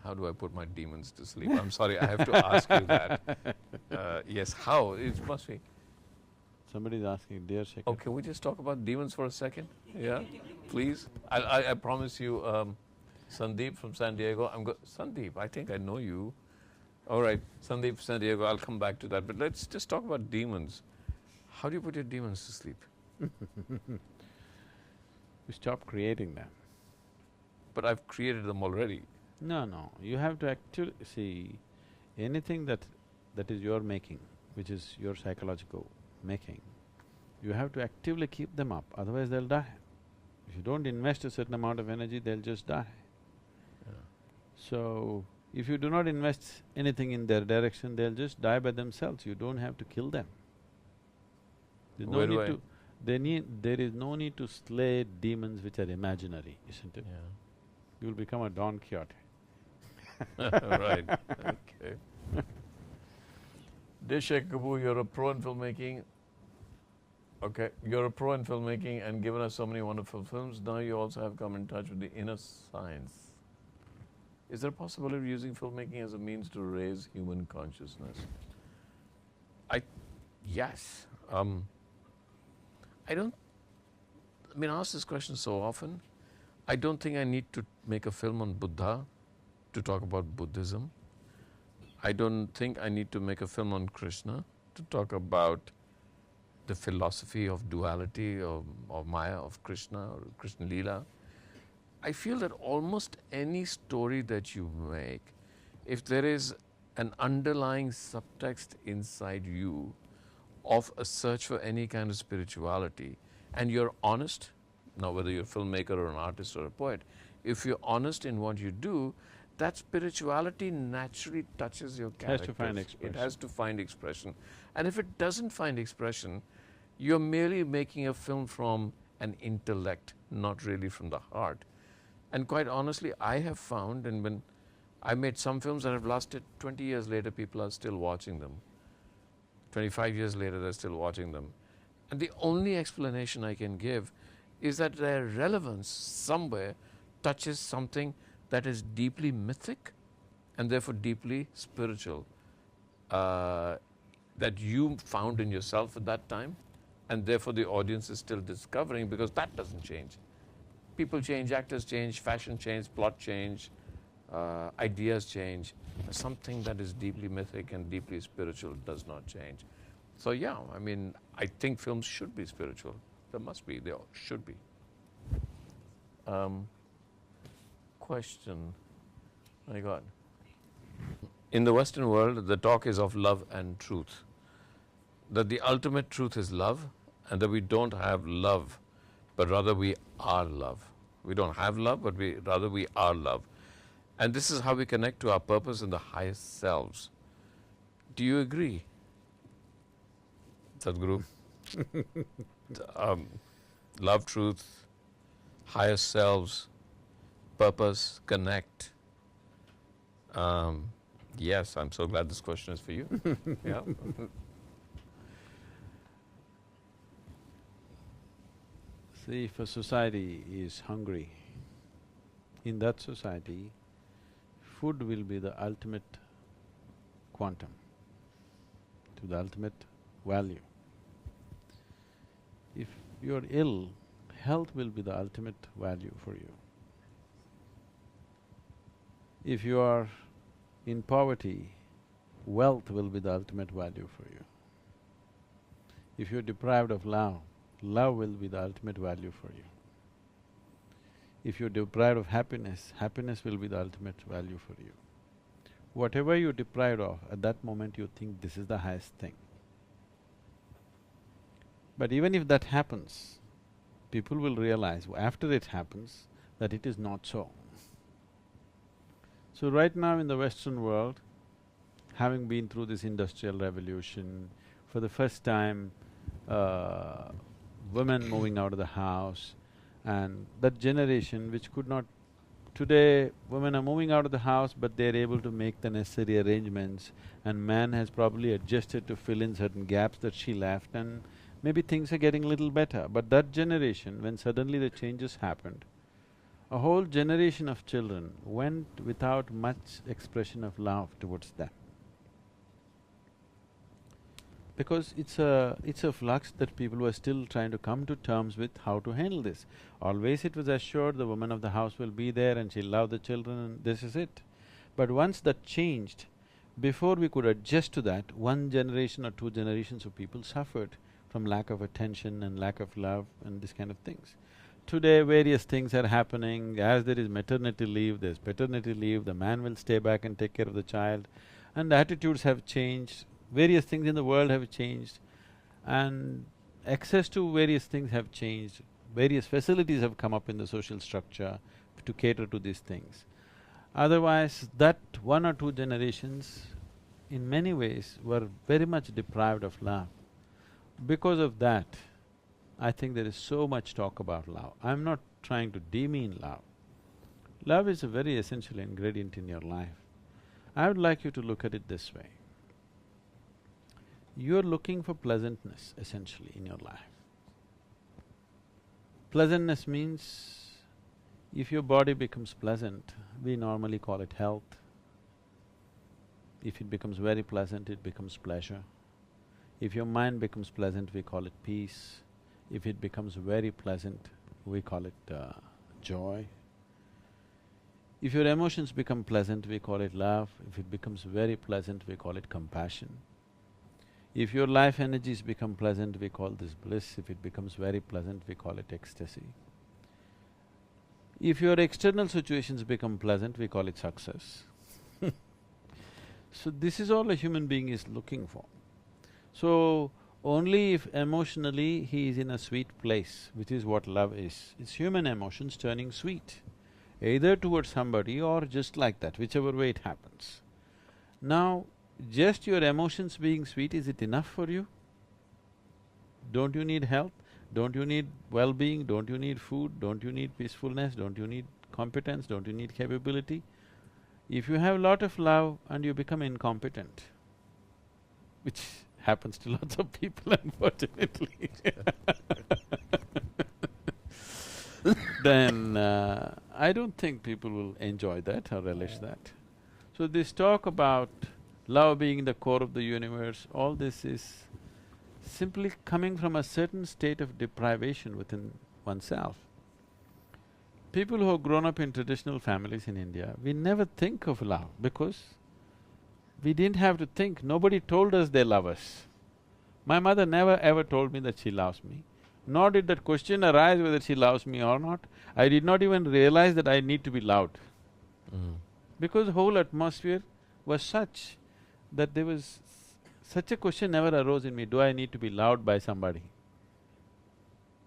How do I put my demons to sleep? I'm sorry, I have to ask you that. Yes, how? It must be… Somebody's asking, dear Shekhar… Oh, can we just talk about demons for a second? Yeah, please. I promise you, Sandeep from San Diego, Sandeep, I think I know you. All right, Sandeep, San Diego, I'll come back to that. But let's just talk about demons. How do you put your demons to sleep? to stop creating them. But I've created them already. No, you have to actually… see, anything that is your making, which is your psychological making, you have to actively keep them up, otherwise they'll die. If you don't invest a certain amount of energy, they'll just die. Yeah. So, if you do not invest anything in their direction, they'll just die by themselves, you don't have to kill them. There's no need to… there is no need to slay demons which are imaginary, isn't it? Yeah. You'll become a Don Quixote. Right, okay. Dear Shekhar Kapur, you're a pro in filmmaking. Okay, you're a pro in filmmaking and given us so many wonderful films. Now you also have come in touch with the inner science. Is there a possibility of using filmmaking as a means to raise human consciousness? Yes. I ask this question so often. I don't think I need to make a film on Buddha to talk about Buddhism. I don't think I need to make a film on Krishna to talk about the philosophy of duality or Maya of Krishna or Krishna Leela. I feel that almost any story that you make, if there is an underlying subtext inside you of a search for any kind of spirituality, and you're honest, now whether you're a filmmaker or an artist or a poet, if you're honest in what you do, that spirituality naturally touches your characters. It has to find expression. It has to find expression. And if it doesn't find expression, you're merely making a film from an intellect, not really from the heart. And quite honestly, I have found, and when I made some films that have lasted 20 years later, people are still watching them. 25 years later, they're still watching them. And the only explanation I can give is that their relevance somewhere touches something that is deeply mythic and therefore deeply spiritual, that you found in yourself at that time, and therefore the audience is still discovering, because that doesn't change. People change, actors change, fashion change, plot change, ideas change. Something that is deeply mythic and deeply spiritual does not change. So yeah, I think films should be spiritual. There must be, they should be. Question, my God. In the Western world, the talk is of love and truth. That the ultimate truth is love, and that we don't have love, but rather we are love. We don't have love, but rather we are love. And this is how we connect to our purpose and the highest selves. Do you agree, Sadhguru? Love, truth, highest selves, purpose, connect. Yes, I'm so glad this question is for you. Yeah. See, if a society is hungry, in that society, food will be the ultimate quantum, to the ultimate value. If you're ill, health will be the ultimate value for you. If you are in poverty, wealth will be the ultimate value for you. If you're deprived of love, love will be the ultimate value for you. If you're deprived of happiness, happiness will be the ultimate value for you. Whatever you're deprived of, at that moment you think this is the highest thing. But even if that happens, people will realize after it happens that it is not so. So right now in the Western world, having been through this industrial revolution, for the first time, women moving out of the house, and that generation which could not… Today, women are moving out of the house, but they're able to make the necessary arrangements, and man has probably adjusted to fill in certain gaps that she left, and maybe things are getting a little better. But that generation, when suddenly the changes happened, a whole generation of children went without much expression of love towards them. Because it's a flux that people were still trying to come to terms with how to handle this. Always it was assured the woman of the house will be there and she'll love the children and this is it. But once that changed, before we could adjust to that, one generation or two generations of people suffered from lack of attention and lack of love and this kind of things. Today various things are happening, as there is maternity leave, there's paternity leave, the man will stay back and take care of the child, and attitudes have changed, various things in the world have changed, and access to various things have changed, various facilities have come up in the social structure to cater to these things. Otherwise, that 1 or 2 generations, in many ways, were very much deprived of love. Because of that, I think there is so much talk about love. I'm not trying to demean love. Love is a very essential ingredient in your life. I would like you to look at it this way. You're looking for pleasantness, essentially, in your life. Pleasantness means if your body becomes pleasant, we normally call it health. If it becomes very pleasant, it becomes pleasure. If your mind becomes pleasant, we call it peace. If it becomes very pleasant, we call it joy. If your emotions become pleasant, we call it love. If it becomes very pleasant, we call it compassion. If your life energies become pleasant, we call this bliss. If it becomes very pleasant, we call it ecstasy. If your external situations become pleasant, we call it success. So this is all a human being is looking for. So, only if emotionally he is in a sweet place, which is what love is. It's human emotions turning sweet, either towards somebody or just like that, whichever way it happens. Now, just your emotions being sweet, is it enough for you? Don't you need health? Don't you need well-being? Don't you need food? Don't you need peacefulness? Don't you need competence? Don't you need capability? If you have a lot of love and you become incompetent, which happens to lots of people unfortunately then I don't think people will enjoy that or relish that. So this talk about love being the core of the universe, all this is simply coming from a certain state of deprivation within oneself. People who have grown up in traditional families in India, we never think of love because we didn't have to think, nobody told us they love us. My mother never ever told me that she loves me, nor did that question arise whether she loves me or not. I did not even realize that I need to be loved. Because the whole atmosphere was such that there was… such a question never arose in me, do I need to be loved by somebody?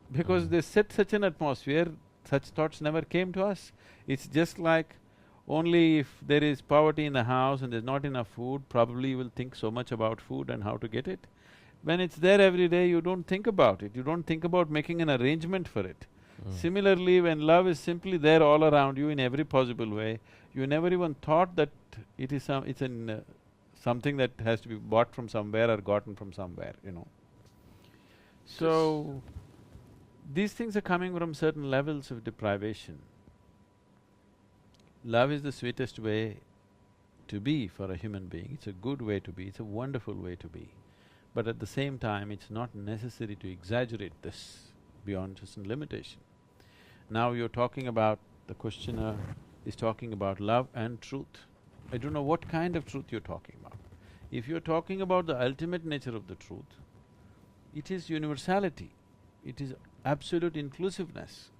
Because they set such an atmosphere, such thoughts never came to us. It's just like only if there is poverty in the house and there's not enough food, probably you will think so much about food and how to get it. When it's there every day, you don't think about it, you don't think about making an arrangement for it. Similarly, when love is simply there all around you in every possible way, you never even thought that it is something that has to be bought from somewhere or gotten from somewhere, you know. So, these things are coming from certain levels of deprivation. Love is the sweetest way to be for a human being, it's a good way to be, it's a wonderful way to be. But at the same time, it's not necessary to exaggerate this beyond just a limitation. Now you're talking about… the questioner is talking about love and truth. I don't know what kind of truth you're talking about. If you're talking about the ultimate nature of the truth, it is universality, it is absolute inclusiveness.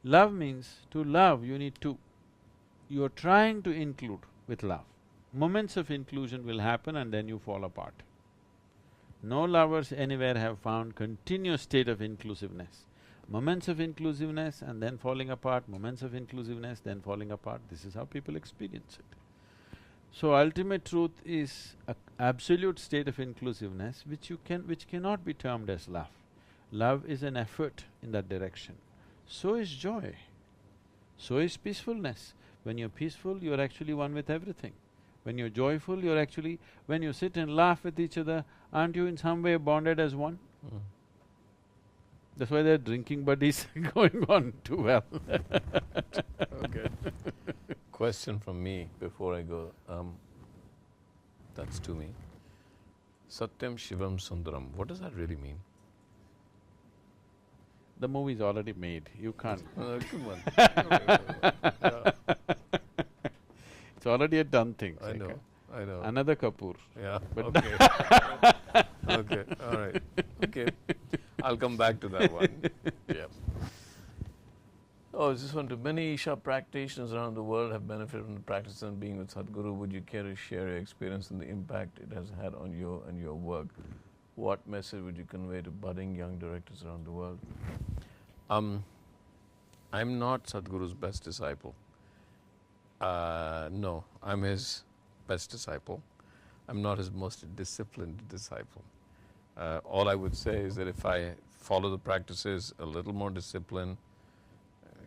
Love means, to love you need to… you're trying to include with love. Moments of inclusion will happen and then you fall apart. No lovers anywhere have found continuous state of inclusiveness. Moments of inclusiveness and then falling apart, moments of inclusiveness, then falling apart, this is how people experience it. So ultimate truth is an absolute state of inclusiveness which cannot be termed as love. Love is an effort in that direction. So is joy, so is peacefulness. When you're peaceful, you're actually one with everything. When you're joyful, you're actually… when you sit and laugh with each other, aren't you in some way bonded as one? That's why they're drinking buddies going on too well. Okay. Question from me before I go, that's to me. Satyam Shivam Sundaram, what does that really mean? The movie's already made, you can't… Come on. It's already a done thing. I know, I know. Another Kapur. Yeah, okay. Okay, all right, okay. I'll come back to that one. Yeah. Oh, just want to. Many Isha practitioners around the world have benefited from the practice and being with Sadhguru. Would you care to share your experience and the impact it has had on you and your work? What message would you convey to budding young directors around the world? I'm not Sadhguru's best disciple. No, I'm his best disciple. I'm not his most disciplined disciple. All I would say is that if I follow the practices a little more disciplined,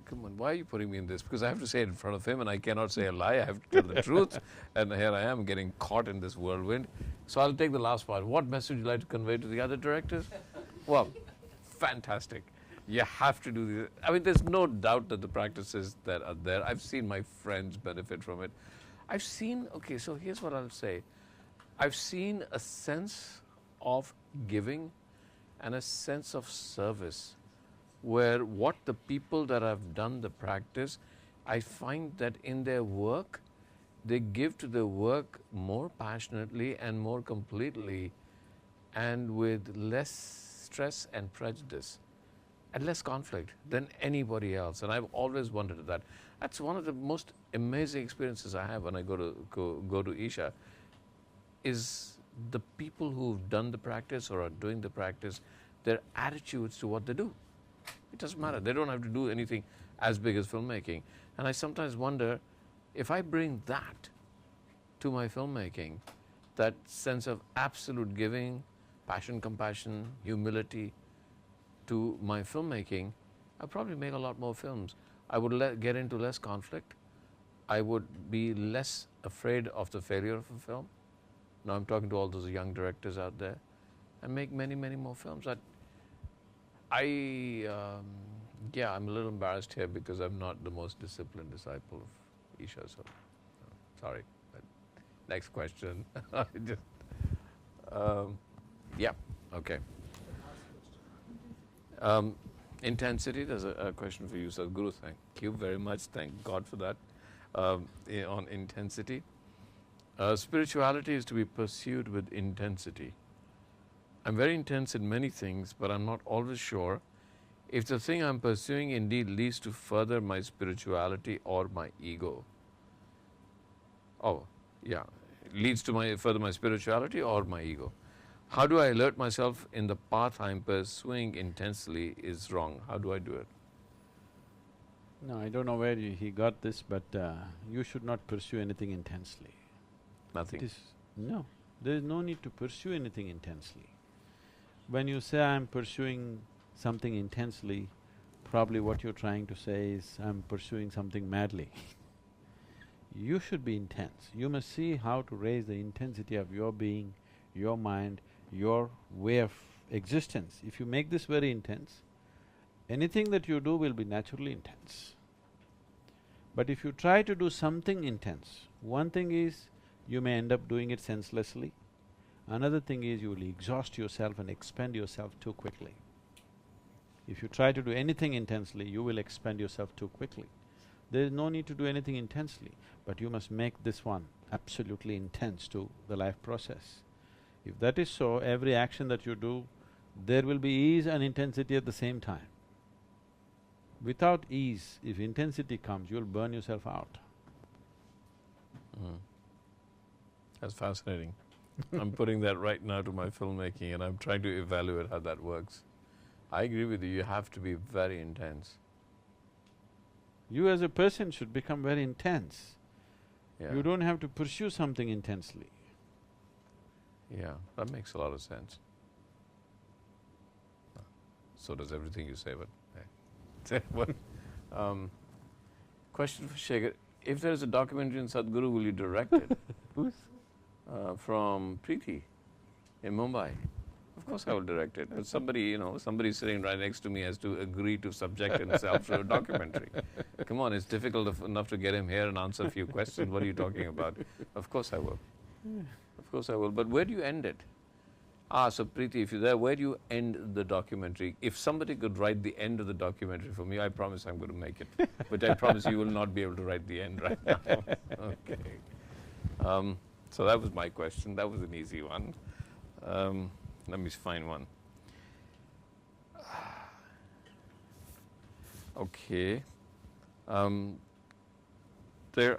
come on, why are you putting me in this? Because I have to say it in front of him and I cannot say a lie, I have to tell the truth. And here I am getting caught in this whirlwind. So I'll take the last part. What message would you like to convey to the other directors? Well, fantastic. You have to do this. I mean, there's no doubt that the practices that are there, I've seen my friends benefit from it. I've seen, okay, so here's what I'll say. I've seen a sense of giving and a sense of service where what the people that have done the practice, I find that in their work, they give to the work more passionately and more completely and with less stress and prejudice and less conflict than anybody else. And I've always wondered that. That's one of the most amazing experiences I have when I go to Isha, is the people who've done the practice or are doing the practice, their attitudes to what they do. It doesn't matter. They don't have to do anything as big as filmmaking. And I sometimes wonder, if I bring that to my filmmaking, that sense of absolute giving, passion, compassion, humility to my filmmaking, I'd probably make a lot more films. I would get into less conflict. I would be less afraid of the failure of a film. Now I'm talking to all those young directors out there, and make many, many more films. Yeah, I'm a little embarrassed here because I'm not the most disciplined disciple of Isha, so sorry. But next question. Yeah, okay. Intensity, there's a question for you, Sadhguru. Thank you very much. Thank God for that. On intensity. Spirituality is to be pursued with intensity. I'm very intense in many things, but I'm not always sure if the thing I'm pursuing indeed leads to further my spirituality or my ego. Oh, yeah, leads to further my spirituality or my ego. How do I alert myself in the path I'm pursuing intensely is wrong? How do I do it? No, I don't know where he got this, but you should not pursue anything intensely. Nothing. No, there is no need to pursue anything intensely. When you say I'm pursuing something intensely, probably what you're trying to say is I'm pursuing something madly. You should be intense. You must see how to raise the intensity of your being, your mind, your way of existence. If you make this very intense, anything that you do will be naturally intense. But if you try to do something intense, one thing is you may end up doing it senselessly. Another thing is you will exhaust yourself and expend yourself too quickly. If you try to do anything intensely, you will expend yourself too quickly. There is no need to do anything intensely, but you must make this one absolutely intense to the life process. If that is so, every action that you do, there will be ease and intensity at the same time. Without ease, if intensity comes, you'll burn yourself out. That's fascinating. I'm putting that right now to my filmmaking and I'm trying to evaluate how that works. I agree with you, you have to be very intense. You as a person should become very intense. Yeah. You don't have to pursue something intensely. Yeah, that makes a lot of sense. So does everything you say, but question for Shekhar. If there is a documentary on Sadhguru, will you direct it? Who's? From Preeti in Mumbai. Of course I will direct it. If somebody sitting right next to me has to agree to subject himself to a documentary. Come on, it's difficult enough to get him here and answer a few questions. What are you talking about? Of course I will. Of course I will. But where do you end it? So Preeti, if you're there, where do you end the documentary? If somebody could write the end of the documentary for me, I promise I'm going to make it. But I promise you will not be able to write the end right now. Okay. So that was my question. That was an easy one. Let me find one. Okay. There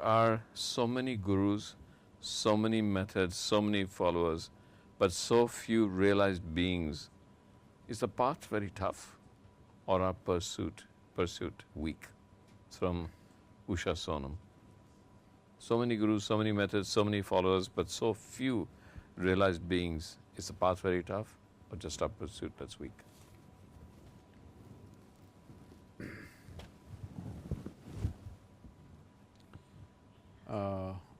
are so many gurus, so many methods, so many followers, but so few realized beings. Is the path very tough or our pursuit weak? It's from Usha Sonam. So many gurus, so many methods, so many followers, but so few realized beings. Is the path very tough or just our pursuit that's weak?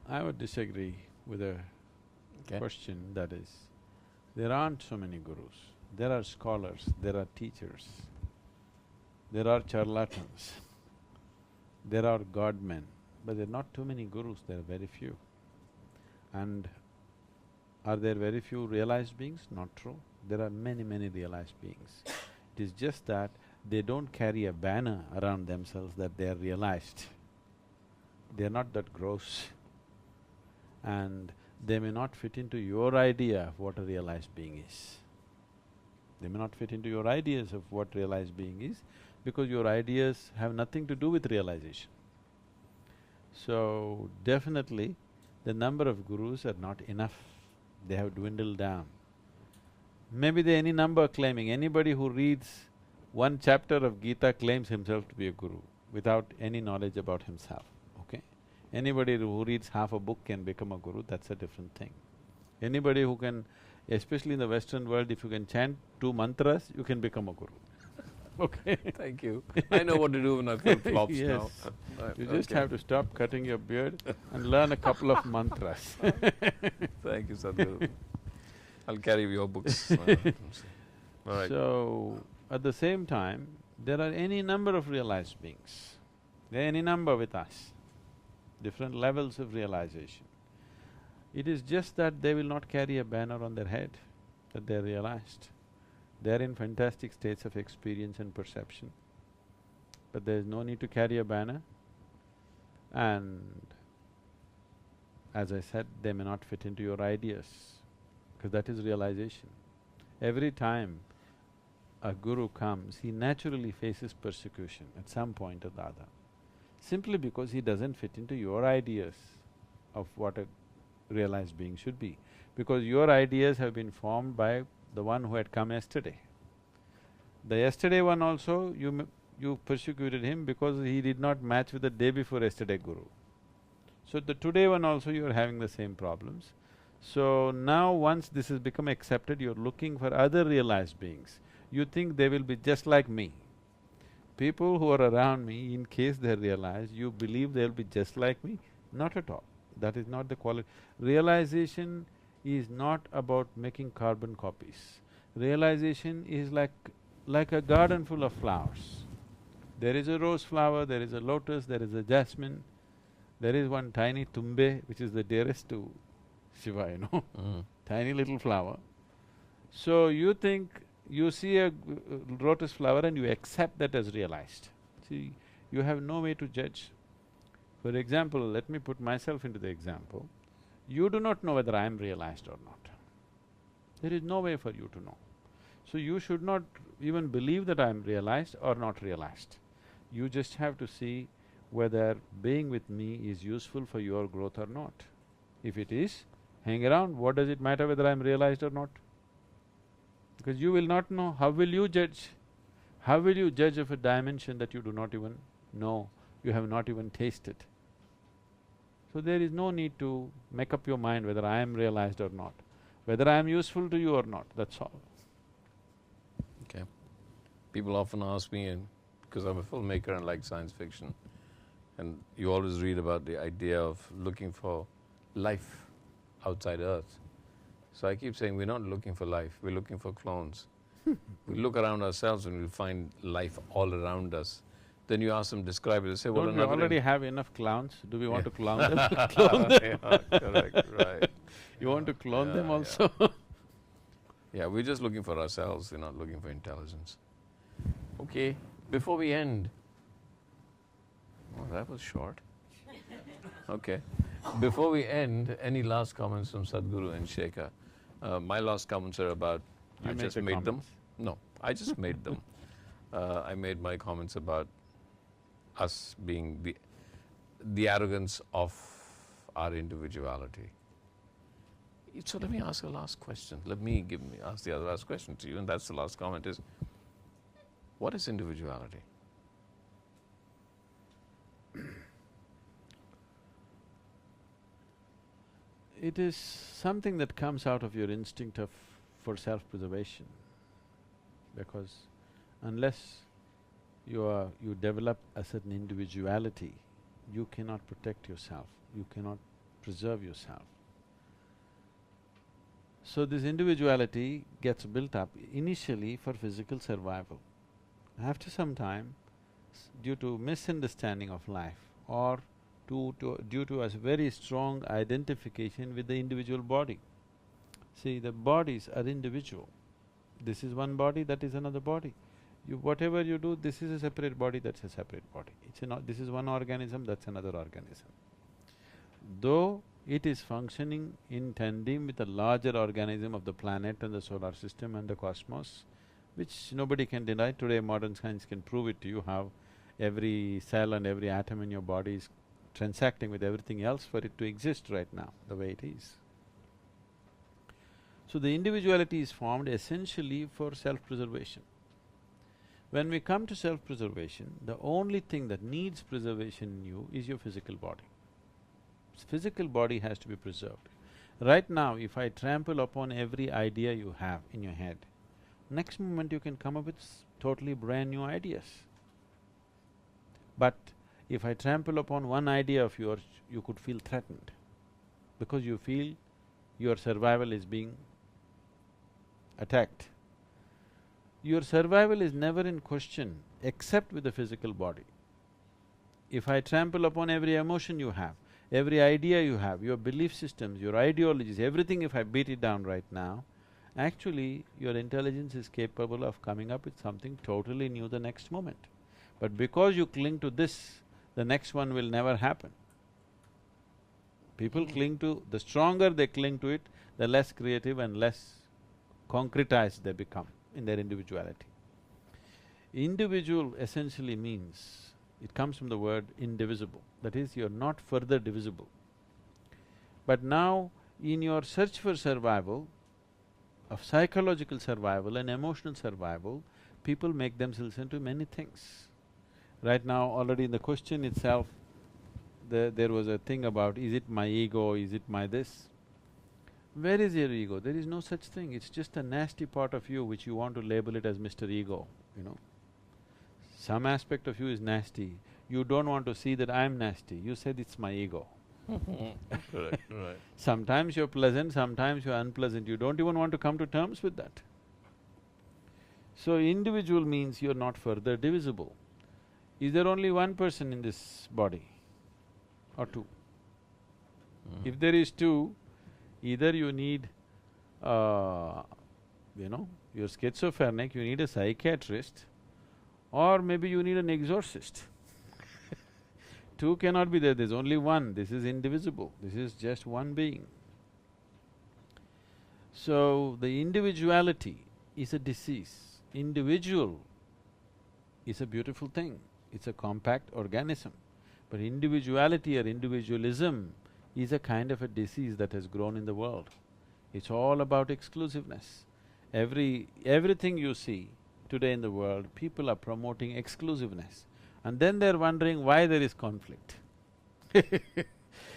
I would disagree with a question that is, there aren't so many gurus. There are scholars, there are teachers, there are charlatans, there are godmen, but there are not too many gurus, there are very few. And are there very few realized beings? Not true. There are many, many realized beings. It is just that they don't carry a banner around themselves that they are realized. They are not that gross. And they may not fit into your idea of what a realized being is. They may not fit into your ideas of what realized being is, because your ideas have nothing to do with realization. So, definitely, the number of gurus are not enough, they have dwindled down. Maybe there any number claiming, anybody who reads one chapter of Gita claims himself to be a guru without any knowledge about himself, okay? Anybody who reads half a book can become a guru, that's a different thing. Anybody who can, especially in the Western world, if you can chant 2 mantras, you can become a guru. Okay? Thank you. I know what to do when I flip flops now. Yes. You just have to stop cutting your beard and learn a couple of mantras. Thank you, Sadhguru. I'll carry your books. All right. So, at the same time, there are any number of realized beings. There are any number with us, different levels of realization. It is just that they will not carry a banner on their head that they're realized. They're in fantastic states of experience and perception, but there's no need to carry a banner. And as I said, they may not fit into your ideas, because that is realization. Every time a guru comes, he naturally faces persecution at some point or the other, simply because he doesn't fit into your ideas of what a realized being should be, because your ideas have been formed by the one who had come yesterday. The yesterday one also, you persecuted him because he did not match with the day before yesterday guru. So the today one also you are having the same problems. So now once this has become accepted, you're looking for other realized beings. You think they will be just like me. People who are around me, in case they're realized, you believe they'll be just like me? Not at all. That is not the quality. Realization is not about making carbon copies. Realization is like a garden full of flowers. There is a rose flower, there is a lotus, there is a jasmine, there is one tiny tumbe, which is the dearest to Shiva, you know, tiny little flower. So you think, you see a lotus flower and you accept that as realized. See, you have no way to judge. For example, let me put myself into the example. You do not know whether I am realized or not. There is no way for you to know. So you should not even believe that I am realized or not realized. You just have to see whether being with me is useful for your growth or not. If it is, hang around, what does it matter whether I am realized or not? Because you will not know, how will you judge? How will you judge of a dimension that you do not even know, you have not even tasted? So there is no need to make up your mind whether I am realized or not, whether I am useful to you or not, that's all. Okay. People often ask me, and because I'm a filmmaker and like science fiction, and you always read about the idea of looking for life outside Earth. So I keep saying, we're not looking for life, we're looking for clones. We look around ourselves and we find life all around us. Then you ask them, describe it, they say, well, Don't we already have enough clowns? Do we want to clone them? Yeah, correct, right. You want to clone them also? Yeah, we're just looking for ourselves, we're not looking for intelligence. Okay, before we end… Oh, that was short. Okay. Before we end, any last comments from Sadhguru and Shekhar? My last comments are about… You I make just the made comments. them. No, I just made them. I made my comments about us being the arrogance of our individuality. So let me ask a last question. Let me ask the other last question to you, and that's the last comment is, what is individuality? It is something that comes out of your instinct for self-preservation, because unless you develop a certain individuality, you cannot protect yourself, you cannot preserve yourself. So this individuality gets built up initially for physical survival. After some time, due to misunderstanding of life or due to a very strong identification with the individual body. See, the bodies are individual. This is one body, that is another body. Whatever you do, this is a separate body, that's a separate body. This is one organism, that's another organism. Though it is functioning in tandem with the larger organism of the planet and the solar system and the cosmos, which nobody can deny. Today modern science can prove it to you, how every cell and every atom in your body is transacting with everything else for it to exist right now, the way it is. So the individuality is formed essentially for self-preservation. When we come to self-preservation, the only thing that needs preservation in you is your physical body. Physical body has to be preserved. Right now, if I trample upon every idea you have in your head, next moment you can come up with totally brand new ideas. But if I trample upon one idea of yours, you could feel threatened, because you feel your survival is being attacked. Your survival is never in question except with the physical body. If I trample upon every emotion you have, every idea you have, your belief systems, your ideologies, everything, if I beat it down right now, actually your intelligence is capable of coming up with something totally new the next moment. But because you cling to this, the next one will never happen. People cling to… the stronger they cling to it, the less creative and less concretized they become in their individuality. Individual essentially means, it comes from the word indivisible, that is, you're not further divisible. But now, in your search for survival, of psychological survival and emotional survival, people make themselves into many things. Right now, already in the question itself, there was a thing about, is it my ego, is it my this? Where is your ego? There is no such thing, it's just a nasty part of you which you want to label it as Mr. Ego, you know. Some aspect of you is nasty, you don't want to see that I'm nasty, you said it's my ego. Correct, right. Sometimes you're pleasant, sometimes you're unpleasant, you don't even want to come to terms with that. So individual means you're not further divisible. Is there only one person in this body or two? If there is two, either you need, you're schizophrenic, you need a psychiatrist, or maybe you need an exorcist. Two cannot be there, there's only one, this is indivisible, this is just one being. So, the individuality is a disease. Individual is a beautiful thing, it's a compact organism. But individuality or individualism is a kind of a disease that has grown in the world. It's all about exclusiveness. Everything you see today in the world, people are promoting exclusiveness. And then they're wondering why there is conflict.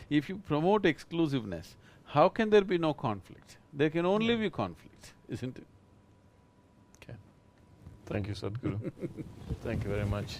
If you promote exclusiveness, how can there be no conflict? There can only be conflict, isn't it? Okay. Thank you, Sadhguru. Thank you very much.